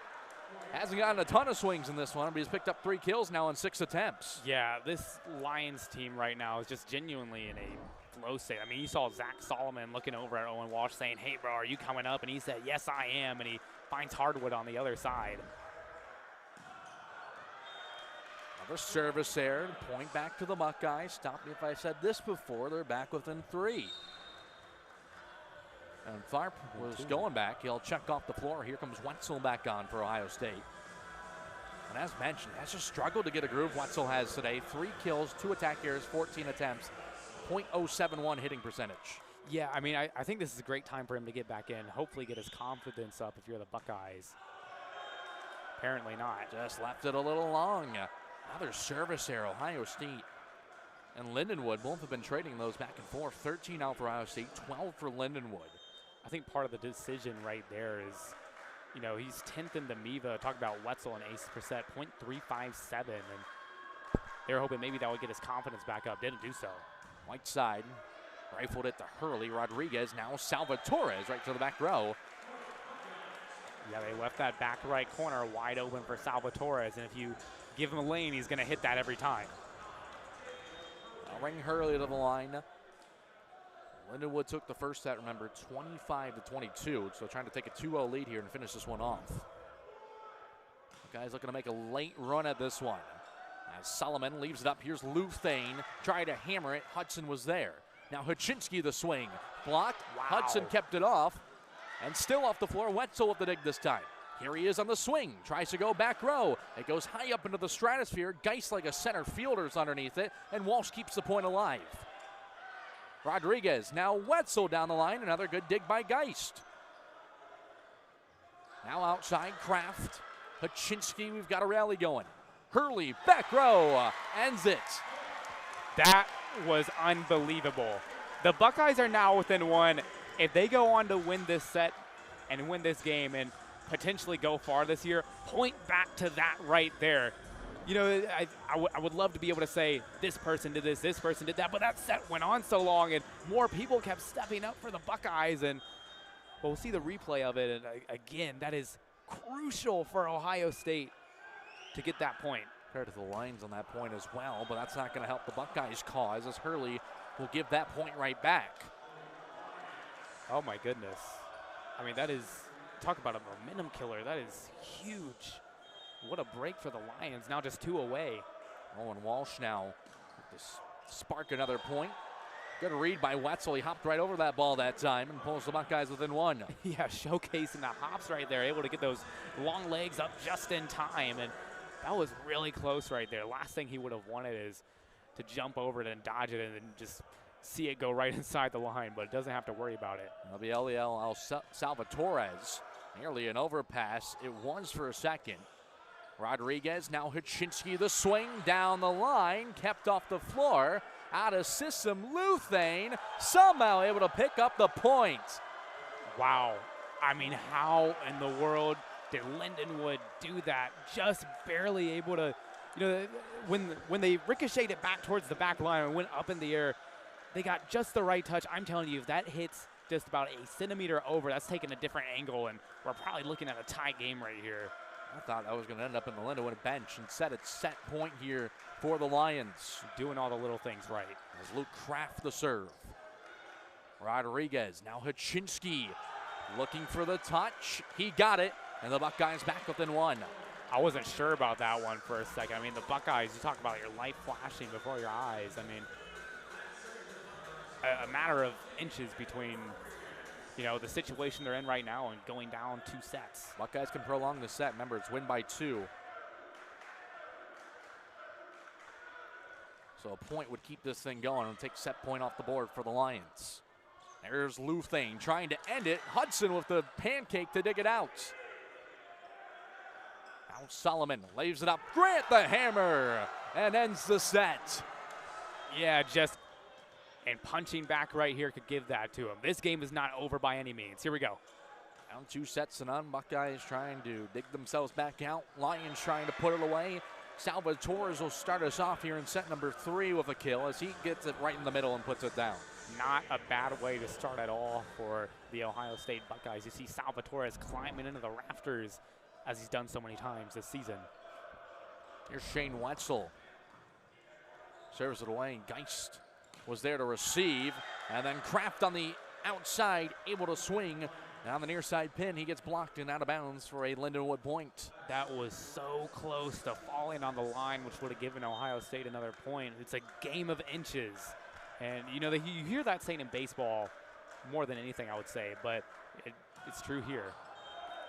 hasn't gotten a ton of swings in this one, but he's picked up 3 kills now in 6 attempts. Yeah, this Lions team right now is just genuinely in a flow state. I mean, you saw Zach Solomon looking over at Owen Walsh saying, "Hey, bro, are you coming up?" And he said, "Yes, I am." And he finds hardwood on the other side. Another service there. Point back to the Buckeyes. Stop me if I said this before. They're back within 3. And Tharp was going back. He'll check off the floor. Here comes Wetzel back on for Ohio State. And as mentioned, has just struggled to get a groove. Wetzel has today 3 kills, 2 attack errors, 14 attempts, .071 hitting percentage. Yeah, I mean, I think this is a great time for him to get back in. Hopefully get his confidence up if you're the Buckeyes. Apparently not. Just left it a little long. Another service there. Ohio State and Lindenwood both have been trading those back and forth. 13 out for Ohio State, 12 for Lindenwood. I think part of the decision right there is, you know, he's 10th in the MIVA. Talk about Wetzel and ace per set, .357. And they were hoping maybe that would get his confidence back up. Didn't do so. White side, rifled it to Hurley. Rodriguez, now Salvatores right to the back row. Yeah, they left that back right corner wide open for Salvatores. And if you give him a lane, he's going to hit that every time. I'll bring Hurley to the line. Lindenwood took the first set, remember, 25-22. So trying to take a 2-0 lead here and finish this one off. The guy's looking to make a late run at this one. As Solomon leaves it up, here's Luthane. Tried to hammer it. Hudson was there. Now Haczynski the swing. Blocked. Wow. Hudson kept it off. And still off the floor. Wetzel with the dig this time. Here he is on the swing. Tries to go back row. It goes high up into the stratosphere. Geist like a center fielder's underneath it. And Walsh keeps the point alive. Rodriguez. Now Wetzel down the line. Another good dig by Geist. Now outside Kraft. Haczynski. We've got a rally going. Hurley, back row, ends it. That was unbelievable. The Buckeyes are now within 1. If they go on to win this set and win this game and potentially go far this year, point back to that right there. You know, I would love to be able to say this person did this person did that, but that set went on so long and more people kept stepping up for the Buckeyes, and Well, we'll see the replay of it, and again, that is crucial for Ohio State to get that point. Compared to the lines on that point as well, but that's not going to help the Buckeyes' cause as Hurley will give that point right back. Oh my goodness. I mean, that is, talk about a momentum killer. That is huge. What a break for the Lions, now just 2 away. Owen Walsh now to spark another point. Good read by Wetzel. He hopped right over that ball that time and pulls the Buckeyes within 1. Yeah, showcasing the hops right there, able to get those long legs up just in time, and that was really close right there. Last thing he would have wanted is to jump over it and dodge it and then just see it go right inside the line, but doesn't have to worry about it. That'll be Eliel Salvatores. Nearly an overpass. It was for a second. Rodriguez, now Haczynski, the swing down the line, kept off the floor. Out of system, Luthane somehow able to pick up the point. Wow. I mean, how in the world did Lindenwood do that? Just barely able to, you know, when they ricocheted it back towards the back line and went up in the air, they got just the right touch. I'm telling you, if that hits just about a centimeter over, that's taking a different angle, and we're probably looking at a tie game right here. I thought that was going to end up in the Lindenwood bench. Instead, it's set point here for the Lions. Doing all the little things right. As Luke Kraft the serve. Rodriguez, now Haczynski looking for the touch. He got it, and the Buckeyes back within 1. I wasn't sure about that one for a second. I mean, the Buckeyes, you talk about your light flashing before your eyes. I mean, a matter of inches between, you know, the situation they're in right now and going down 2 sets. Buckeyes can prolong the set. Remember, it's win by 2. So a point would keep this thing going and take set point off the board for the Lions. There's Luthane trying to end it. Hudson with the pancake to dig it out. Now Solomon lays it up. Grant the hammer and ends the set. Yeah, just, and punching back right here could give that to him. This game is not over by any means. Here we go. Down 2 sets to none. Buckeyes trying to dig themselves back out. Lions trying to put it away. Salvatores will start us off here in set number 3 with a kill as he gets it right in the middle and puts it down. Not a bad way to start at all for the Ohio State Buckeyes. You see Salvatores climbing into the rafters as he's done so many times this season. Here's Shane Wetzel. Serves it away. Geist was there to receive. And then Kraft on the outside, able to swing. Down the near side pin, he gets blocked and out of bounds for a Lindenwood point. That was so close to falling on the line, which would have given Ohio State another point. It's a game of inches. And, you know, you hear that saying in baseball more than anything, I would say, but it's true here.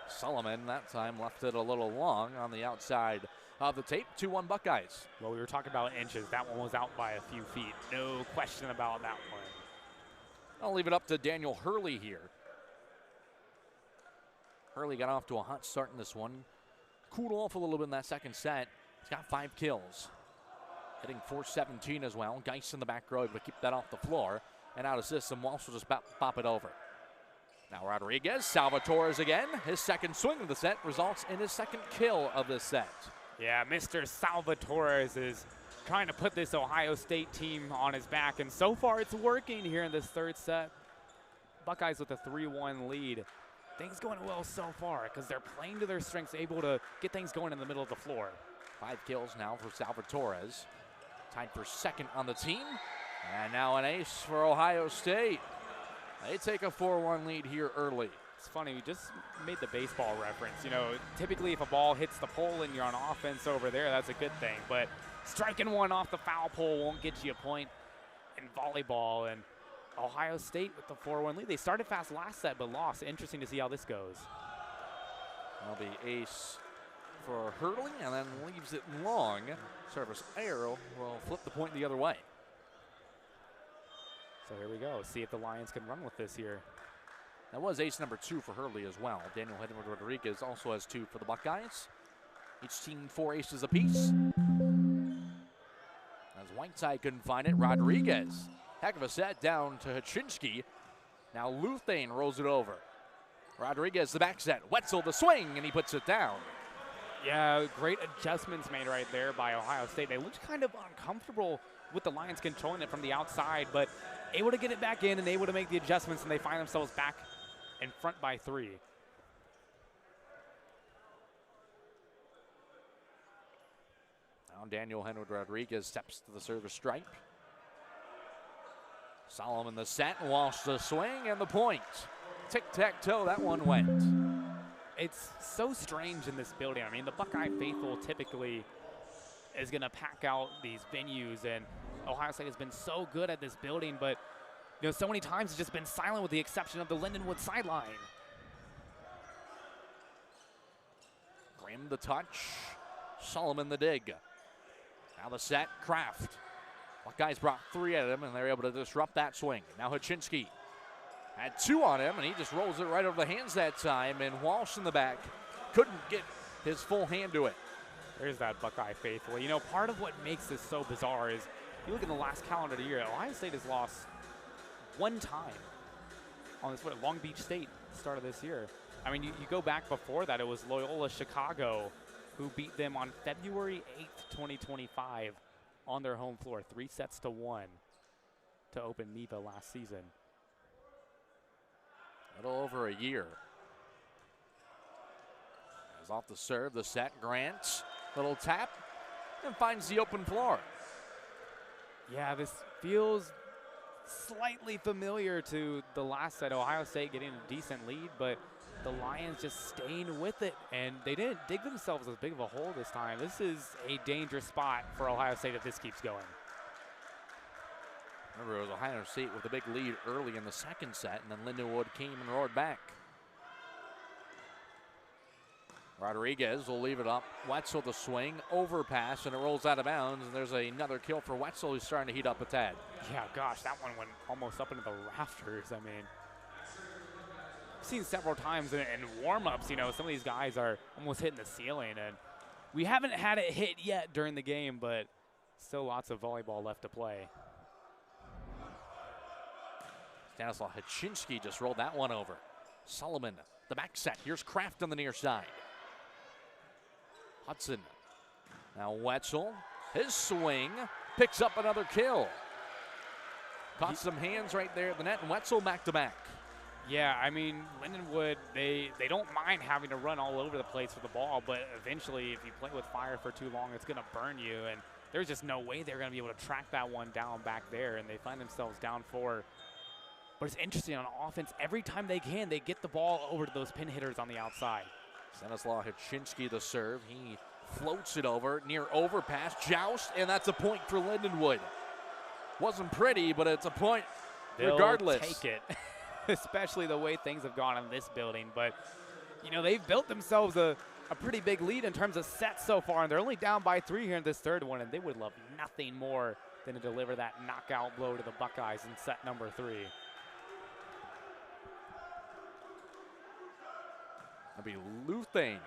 Solomon that time left it a little long on the outside of the tape. 2-1 Buckeyes. Well, we were talking about inches. That one was out by a few feet. No question about that one. I'll leave it up to Daniel Hurley here. Hurley got off to a hot start in this one. Cooled off a little bit in that second set. He's got 5 kills. Hitting .417 as well. Geist in the back row to keep that off the floor. And out of system, Walsh will just pop it over. Now Rodriguez, Salvatores again. His second swing of the set results in his second kill of this set. Yeah, Mr. Salvatores is trying to put this Ohio State team on his back, and so far it's working here in this third set. Buckeyes with a 3-1 lead. Things going well so far because they're playing to their strengths, able to get things going in the middle of the floor. 5 kills now for Salvatores. Tied for second on the team. And now an ace for Ohio State. They take a 4-1 lead here early. It's funny, we just made the baseball reference. You know, typically if a ball hits the pole and you're on offense over there, that's a good thing. But striking one off the foul pole won't get you a point in volleyball. And Ohio State with the 4-1 lead. They started fast last set but lost. Interesting to see how this goes. That'll be ace for Hurley and then leaves it long. Service error will flip the point the other way. So here we go. See if the Lions can run with this here. That was ace number 2 for Hurley as well. Daniel Rodriguez also has 2 for the Buckeyes. Each team 4 aces apiece. As Whiteside couldn't find it, Rodriguez. Heck of a set down to Haczynski. Now Luthane rolls it over. Rodriguez the back set. Wetzel the swing, and he puts it down. Yeah, great adjustments made right there by Ohio State. They looked kind of uncomfortable with the Lions controlling it from the outside, but able to get it back in and able to make the adjustments, and they find themselves back in front by 3. Now Daniel Henwood Rodriguez steps to the service stripe. Solomon the set, Walsh the swing, and the point. Tic-tac-toe, that one went. It's so strange in this building. I mean, the Buckeye faithful typically is going to pack out these venues, and Ohio State has been so good at this building, but so many times it's just been silent with the exception of the Lindenwood sideline. Grimm the touch, Solomon the dig. Now the set, Kraft. Buckeyes brought 3 at him, and they're able to disrupt that swing. Now Haczynski had 2 on him, and he just rolls it right over the hands that time, and Walsh in the back couldn't get his full hand to it. There's that Buckeye faithful. Part of what makes this so bizarre is you look at the last calendar year, Ohio State has lost 1 time on this Long Beach State start of this year. I mean, you go back before that, it was Loyola Chicago who beat them on February 8th, 2025 on their home floor, 3-1 to open NEVA last season. A little over a year. As off the serve, the set, Grant, little tap, and finds the open floor. Yeah, this feels slightly familiar to the last set. Ohio State getting a decent lead, but the Lions just staying with it, and they didn't dig themselves as big of a hole this time. This is a dangerous spot for Ohio State if this keeps going. Remember, it was Ohio State with a big lead early in the second set, and then Lindenwood came and roared back. Rodriguez will leave it up. Wetzel the swing, overpass, and it rolls out of bounds, and there's another kill for Wetzel, who's starting to heat up a tad. Yeah, gosh, that one went almost up into the rafters. I mean, I've seen several times in warm-ups, some of these guys are almost hitting the ceiling, and we haven't had it hit yet during the game, but still lots of volleyball left to play. Stanislaw Haczynski just rolled that one over. Solomon, the back set. Here's Kraft on the near side. Hudson. Now Wetzel, his swing, picks up another kill. Caught some hands right there at the net, and Wetzel back to back. Yeah, I mean, Lindenwood, they don't mind having to run all over the place with the ball, but eventually if you play with fire for too long, it's going to burn you, and there's just no way they're going to be able to track that one down back there, and they find themselves down 4. But it's interesting on offense, every time they can, they get the ball over to those pin hitters on the outside. Stanislaw Haczynski the serve. He floats it over, near overpass, joust, and that's a point for Lindenwood. Wasn't pretty, but it's a point regardless. They'll take it, especially the way things have gone in this building. But, they've built themselves a pretty big lead in terms of sets so far, and they're only down by 3 here in this third one, and they would love nothing more than to deliver that knockout blow to the Buckeyes in set number 3. That'll be Luthane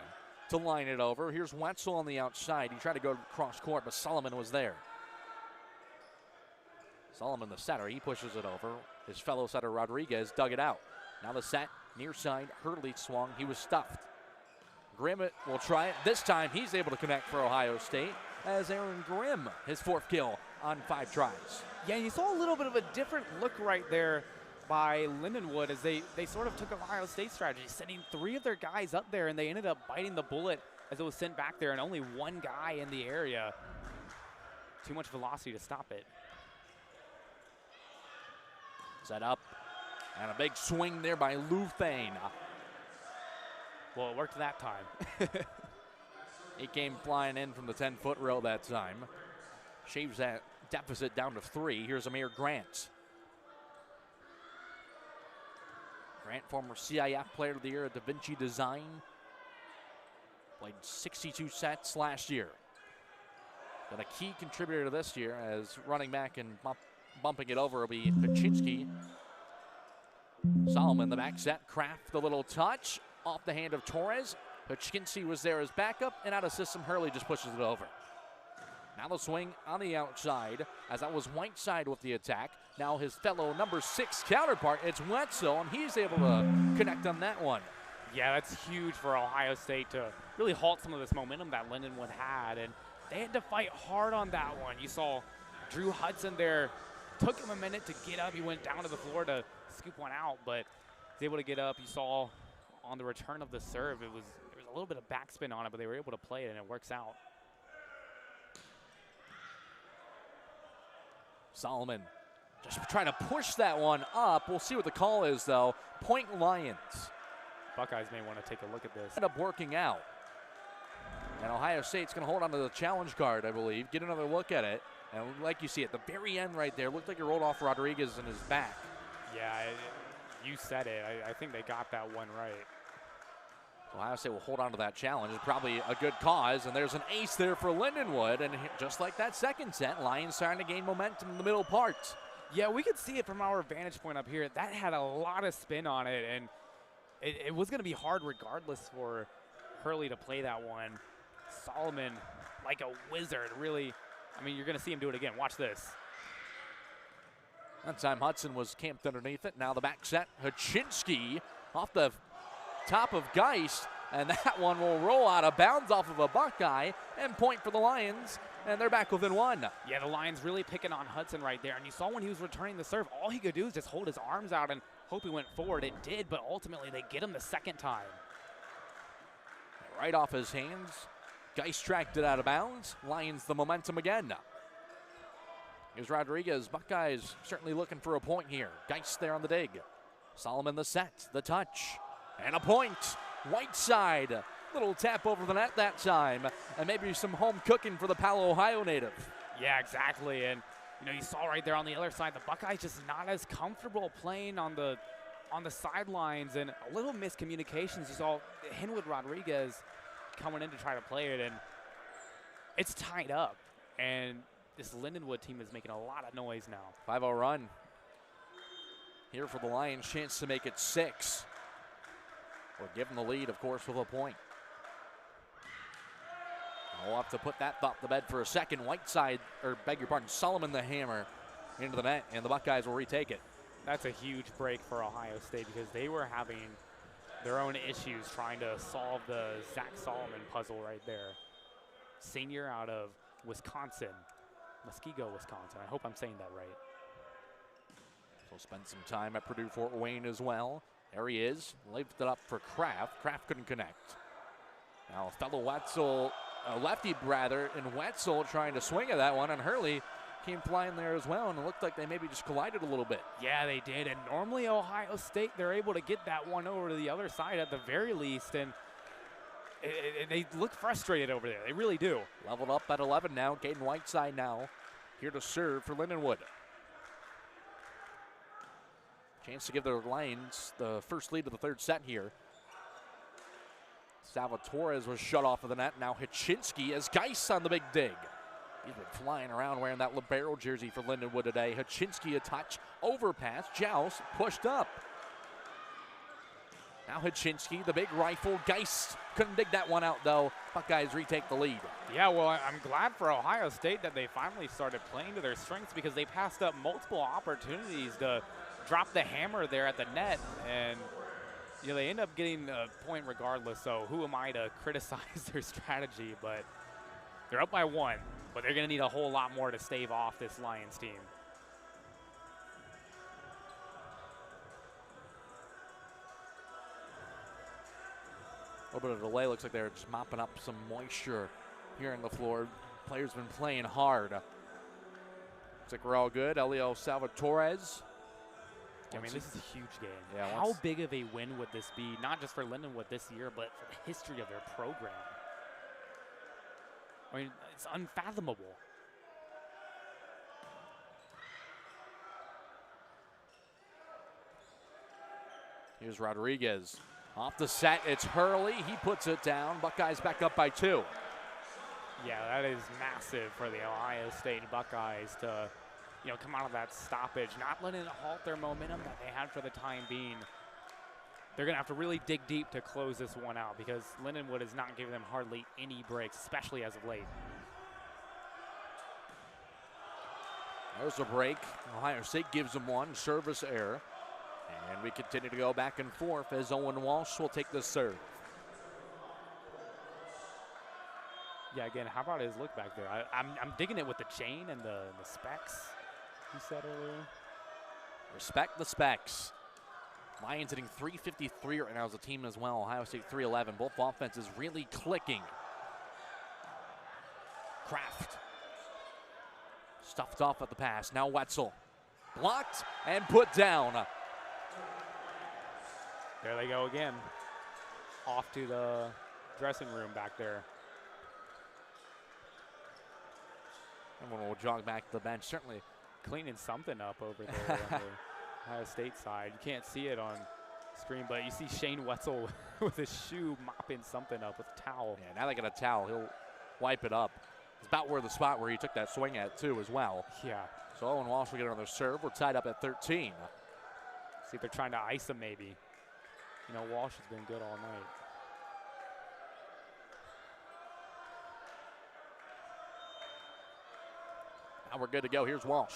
to line it over. Here's Wetzel on the outside. He tried to go cross court, but Solomon was there. Solomon, the setter, he pushes it over. His fellow setter Rodriguez dug it out. Now the set, near side, Hurley swung. He was stuffed. Grimm will try it. This time he's able to connect for Ohio State as Aaron Grimm, his 4th kill on 5 tries. Yeah, you saw a little bit of a different look right there by Lindenwood as they sort of took Ohio State strategy, sending 3 of their guys up there, and they ended up biting the bullet as it was sent back there, and only 1 guy in the area. Too much velocity to stop it. Set up, and a big swing there by Luthane. Well, it worked that time. He came flying in from the 10-foot row that time. Shaves that deficit down to 3. Here's Amir Grant. Grant, former CIF Player of the Year at Da Vinci Design. Played 62 sets last year. Been a key contributor to this year as running back and bumping it over will be Haczynski. Solomon, the back set. Kraft, the little touch off the hand of Torres. Haczynski was there as backup, and out of system, Hurley just pushes it over. Now the swing on the outside, as that was Whiteside with the attack. Now his fellow number 6 counterpart, it's Wetzel, and he's able to connect on that one. Yeah, that's huge for Ohio State to really halt some of this momentum that Lindenwood had, and they had to fight hard on that one. You saw Drew Hudson there, took him a minute to get up. He went down to the floor to scoop one out, but was able to get up. You saw on the return of the serve, there was a little bit of backspin on it, but they were able to play it, and it works out. Solomon just trying to push that one up. We'll see what the call is, though. Point Lions. Buckeyes may want to take a look at this. End up working out. And Ohio State's going to hold on to the challenge card, I believe. Get another look at it. And like you see at the very end right there, looked like it rolled off Rodriguez in his back. Yeah, you said it. I think they got that one right. Ohio State will hold on to that challenge. It's probably a good cause, and there's an ace there for Lindenwood. And just like that second set, Lions starting to gain momentum in the middle part. Yeah, we could see it from our vantage point up here. That had a lot of spin on it, and it was going to be hard regardless for Hurley to play that one. Solomon, like a wizard, really. I mean, you're going to see him do it again. Watch this. That time Hudson was camped underneath it. Now the back set, Haczynski off the top of Geist, and that one will roll out of bounds off of a Buckeye and point for the Lions, and they're back within one. Yeah, the Lions really picking on Hudson right there, and you saw when he was returning the serve, all he could do is just hold his arms out and hope he went forward. It did, but ultimately they get him the second time. Right off his hands. Geist tracked it out of bounds. Lions the momentum again. Here's Rodriguez. Buckeyes certainly looking for a point here. Geist there on the dig. Solomon the set, the touch, and a point. Whiteside. Little tap over the net that time. And maybe some home cooking for the Palo, Ohio native. Yeah, exactly. And you saw right there on the other side, the Buckeyes just not as comfortable playing on the sidelines, and a little miscommunications. You saw Henwood Rodriguez coming in to try to play it, and it's tied up. And this Lindenwood team is making a lot of noise now. 5-0 run here for the Lions. Chance to make it 6. Or give them the lead, of course, with a point. We'll have to put that thought to bed for a second. Whiteside, or beg your pardon, Solomon the hammer into the net, and the Buckeyes will retake it. That's a huge break for Ohio State because they were having their own issues trying to solve the Zach Solomon puzzle right there. Senior out of Wisconsin, Muskego, Wisconsin. I hope I'm saying that right. So spend some time at Purdue Fort Wayne as well. There he is, lifted up for Kraft. Kraft couldn't connect. Now fellow Wetzel, lefty rather, and Wetzel trying to swing at that one, and Hurley came flying there as well, and it looked like they maybe just collided a little bit. Yeah, they did, and normally Ohio State, they're able to get that one over to the other side at the very least, and they look frustrated over there. They really do. Leveled up at 11 now. Caden Whiteside now here to serve for Lindenwood. Chance to give the Lions the first lead of the third set here. Salvatore was shut off of the net. Now Haczynski as Geist on the big dig. He's been flying around wearing that libero jersey for Lindenwood today. Haczynski a touch, overpass, joust, pushed up. Now Haczynski, the big rifle. Geist couldn't dig that one out though. Buckeyes retake the lead. Yeah, well, I'm glad for Ohio State that they finally started playing to their strengths because they passed up multiple opportunities to drop the hammer there at the net, and they end up getting a point regardless, so who am I to criticize their strategy? But they're up by 1, but they're going to need a whole lot more to stave off this Lions team. A little bit of delay. Looks like they're just mopping up some moisture here on the floor. Players been playing hard. Looks like we're all good. Elio Salvatores. I mean, this is a huge game. Yeah, how big of a win would this be, not just for Lindenwood this year, but for the history of their program? I mean, it's unfathomable. Here's Rodriguez. Off the set, it's Hurley. He puts it down. Buckeyes back up by 2. Yeah, that is massive for the Ohio State Buckeyes to come out of that stoppage, not letting it halt their momentum that they had for the time being. They're going to have to really dig deep to close this one out because Lindenwood is not giving them hardly any breaks, especially as of late. There's a break. Ohio State gives them one. Service error. And we continue to go back and forth as Owen Walsh will take the serve. Yeah, again, how about his look back there? I'm digging it with the chain and the specs. You said earlier. Respect the specs. Lions hitting 353 right now as a team as well. Ohio State 311. Both offenses really clicking. Kraft stuffed off at the pass. Now Wetzel. Blocked and put down. There they go again. Off to the dressing room back there. Everyone will jog back to the bench. Certainly Cleaning something up over there on the Ohio State side. You can't see it on screen, but you see Shane Wetzel with his shoe mopping something up with a towel. Yeah, now they got a towel. He'll wipe it up. It's about where the spot where he took that swing at, too, as well. Yeah. So Owen Walsh will get another serve. We're tied up at 13. See if they're trying to ice him, maybe. You know, Walsh has been good all night. Now we're good to go. Here's Walsh.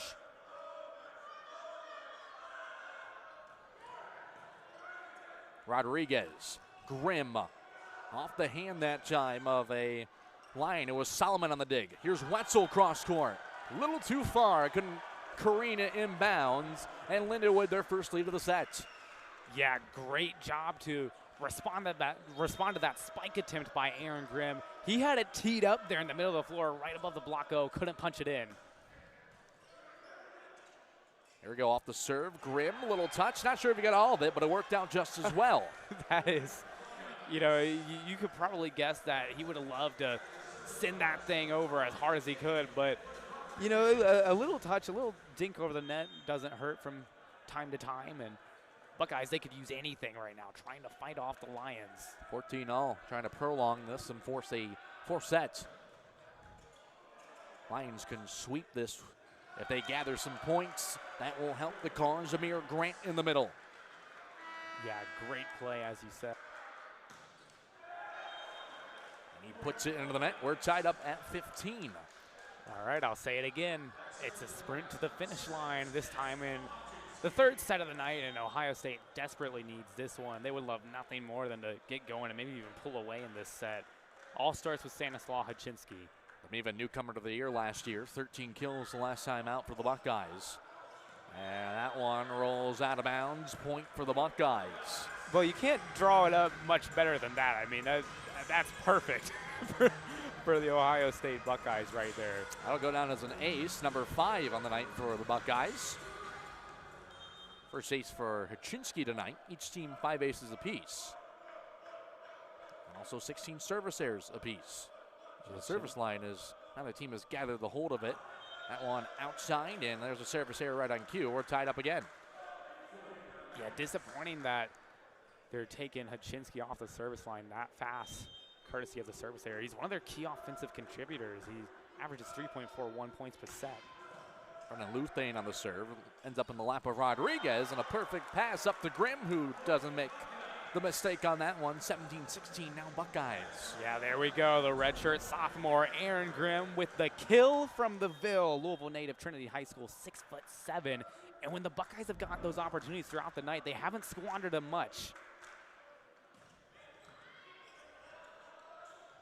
Rodriguez. Grimm. Off the hand that time of a Lion. It was Solomon on the dig. Here's Wetzel cross court. A little too far. Couldn't careen it inbounds. And Lindenwood their first lead of the set. Yeah, great job to respond to that spike attempt by Aaron Grimm. He had it teed up there in the middle of the floor, right above the block O. Couldn't punch it in. Here we go off the serve. Grimm, a little touch. Not sure if he got all of it, but it worked out just as well. That is, you know, you could probably guess that he would have loved to send that thing over as hard as he could. But, you know, a little touch, a little dink over the net doesn't hurt from time to time. And Buckeyes, they could use anything right now, trying to fight off the Lions. 14-all, trying to prolong this and force a fourth set. Lions can sweep this. If they gather some points, that will help the cause. Amir Grant in the middle. Yeah, great play, as you said. And he puts it into the net. We're tied up at 15. All right, I'll say it again. It's a sprint to the finish line, this time in the third set of the night, and Ohio State desperately needs this one. They would love nothing more than to get going and maybe even pull away in this set. All starts with Stanislaw Haczynski. Even newcomer to the year last year. 13 kills the last time out for the Buckeyes. And that one rolls out of bounds. Point for the Buckeyes. Well, you can't draw it up much better than that. I mean, that's perfect for the Ohio State Buckeyes right there. That'll go down as an ace, number 5 on the night for the Buckeyes. First ace for Haczynski tonight. Each team 5 aces apiece. And also 16 service errors apiece. So the service line is, now the team has gathered the hold of it. That one outside, and there's a service error right on cue. We're tied up again. Yeah, disappointing that they're taking Haczynski off the service line that fast, courtesy of the service error. He's one of their key offensive contributors. He averages 3.41 points per set. Brennan Luthane on the serve. Ends up in the lap of Rodriguez, and a perfect pass up to Grimm, who doesn't make the mistake on that one. 17-16 now Buckeyes. Yeah, there we go. The redshirt sophomore Aaron Grimm with the kill from the Ville. Louisville native, Trinity High School, 6'7". And when the Buckeyes have got those opportunities throughout the night, they haven't squandered them much.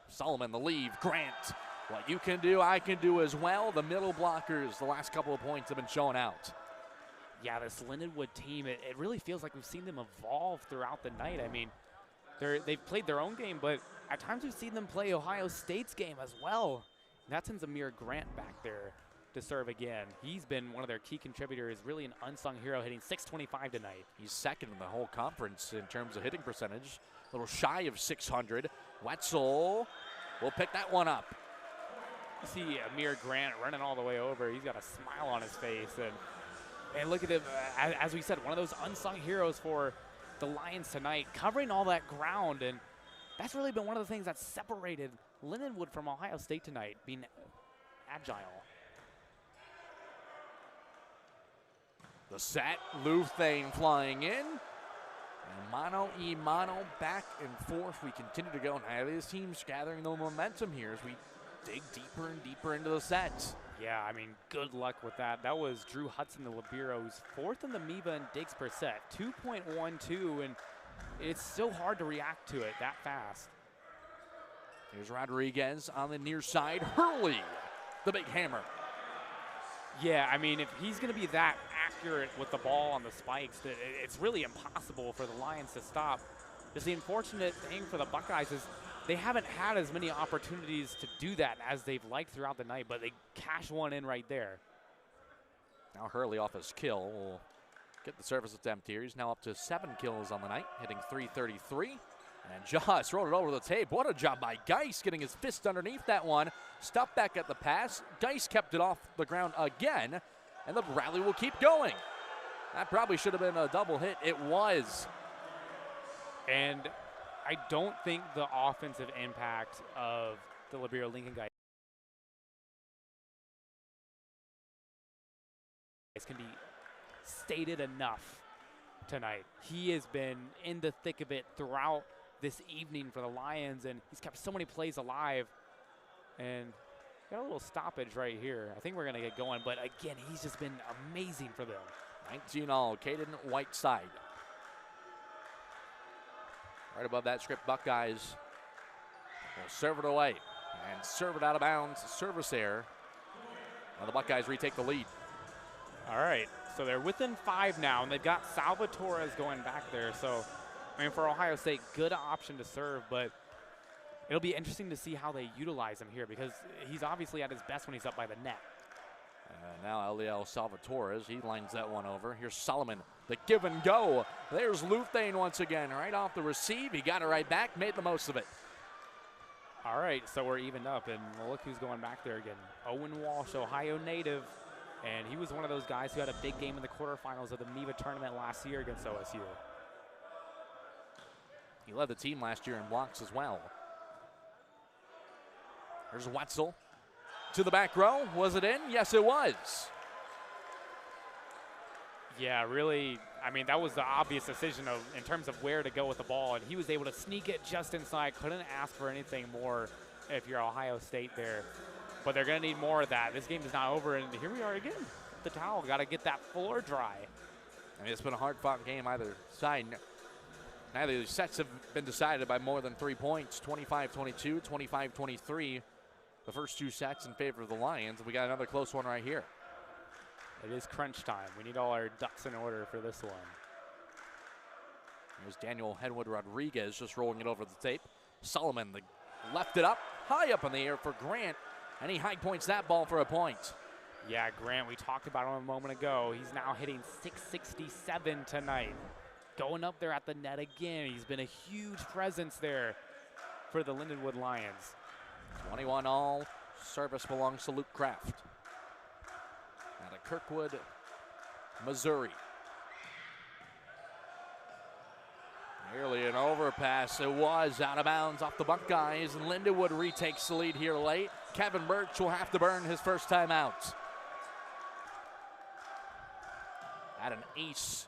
Solomon the lead. Grant. What you can do, I can do as well. The middle blockers, the last couple of points have been showing out. Yeah, this Lindenwood team, it really feels like we've seen them evolve throughout the night. I mean, they've played their own game, but at times we've seen them play Ohio State's game as well. And that sends Amir Grant back there to serve again. He's been one of their key contributors, really an unsung hero, hitting .625 tonight. He's second in the whole conference in terms of hitting percentage. A little shy of 600. Wetzel will pick that one up. You see Amir Grant running all the way over. He's got a smile on his face. And look at him, as we said, one of those unsung heroes for the Lions tonight, covering all that ground. And that's really been one of the things that separated Lindenwood from Ohio State tonight, being agile. The set, Luthane flying in. And mano back and forth. We continue to go. Now these teams gathering the momentum here as we dig deeper and deeper into the set. Yeah, I mean, good luck with that. That was Drew Hudson, the libero, who's 4th in the MIVA in digs per set, 2.12, and it's so hard to react to it that fast. Here's Rodriguez on the near side. Hurley, the big hammer. Yeah, I mean, if he's going to be that accurate with the ball on the spikes that it's really impossible for the Lions to stop. Just the unfortunate thing for the Buckeyes is they haven't had as many opportunities to do that as they've liked throughout the night, but they cash one in right there. Now Hurley off his kill will get the service attempt here. He's now up to 7 kills on the night, hitting .333. And just rolled it over the tape. What a job by Geis, getting his fist underneath that one. Stopped back at the pass. Geis kept it off the ground again, and the rally will keep going. That probably should have been a double hit. It was. And I don't think the offensive impact of the Libero Lincoln guys can be stated enough tonight. He has been in the thick of it throughout this evening for the Lions, and he's kept so many plays alive. And got a little stoppage right here. I think we're going to get going, but again, he's just been amazing for them. 19-all, Caden Whiteside. Right above that script, Buckeyes will serve it away and serve it out of bounds. Service error. Now the Buckeyes retake the lead. All right, so they're within 5 now, and they've got Salvatores going back there. So, I mean, for Ohio State, good option to serve, but it'll be interesting to see how they utilize him here because he's obviously at his best when he's up by the net. Now Eliel Salvatores, he lines that one over. Here's Solomon, the give and go. There's Luthane once again, right off the receive. He got it right back, made the most of it. All right, so we're evened up, and look who's going back there again. Owen Walsh, Ohio native, and he was one of those guys who had a big game in the quarterfinals of the MIVA tournament last year against OSU. He led the team last year in blocks as well. There's Wetzel. To the back row. Was it in? Yes, it was. Yeah, really, I mean, that was the obvious decision in terms of where to go with the ball, and he was able to sneak it just inside. Couldn't ask for anything more if you're Ohio State there. But they're going to need more of that. This game is not over, and here we are again. The towel, got to get that floor dry. I mean, it's been a hard-fought game either side. Neither of these sets have been decided by more than 3 points, 25-22, 25-23. The first 2 sets in favor of the Lions. We got another close one right here. It is crunch time. We need all our ducks in order for this one. Here's Daniel Henwood Rodriguez just rolling it over the tape. Solomon left it up, high up in the air for Grant, and he high points that ball for a point. Yeah, Grant, we talked about him a moment ago. He's now hitting .667 tonight. Going up there at the net again. He's been a huge presence there for the Lindenwood Lions. 21-all, service belongs to Luke Kraft. Out of Kirkwood, Missouri. Nearly an overpass. It was out of bounds off the Buckeyes, and Lindenwood retakes the lead here late. Kevin Birch will have to burn his first time out. Had an ace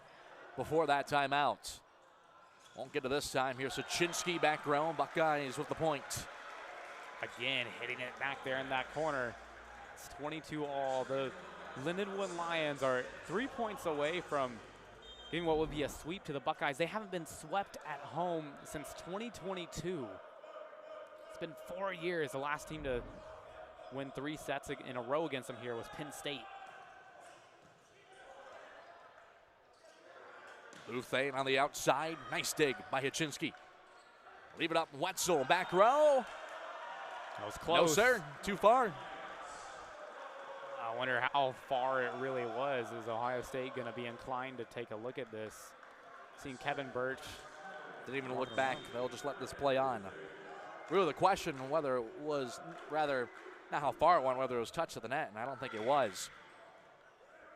before that timeout. Won't get to this time. Here's Sachinsky back row. Buckeyes with the point. Again, hitting it back there in that corner. It's 22-all. The Lindenwood Lions are 3 points away from giving what would be a sweep to the Buckeyes. They haven't been swept at home since 2022. It's been 4 years. The last team to win 3 sets in a row against them here was Penn State. Luthane on the outside. Nice dig by Hachinsky. Leave it up. Wetzel back row. That was close. No, sir. Too far. I wonder how far it really was. Is Ohio State going to be inclined to take a look at this? Seeing Kevin Birch. Didn't even look back. They'll just let this play on. Really the question whether it was rather, not how far it went, whether it was touched at the net, and I don't think it was.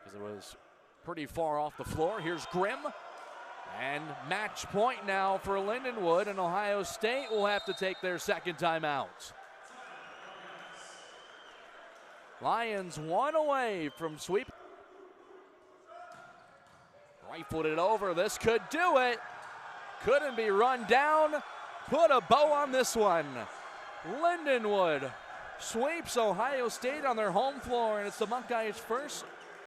Because it was pretty far off the floor. Here's Grimm. And match point now for Lindenwood, and Ohio State will have to take their second timeout. Lions 1 away from sweep. Rifled it over. This could do it. Couldn't be run down. Put a bow on this one. Lindenwood sweeps Ohio State on their home floor, and it's the Buckeyes' first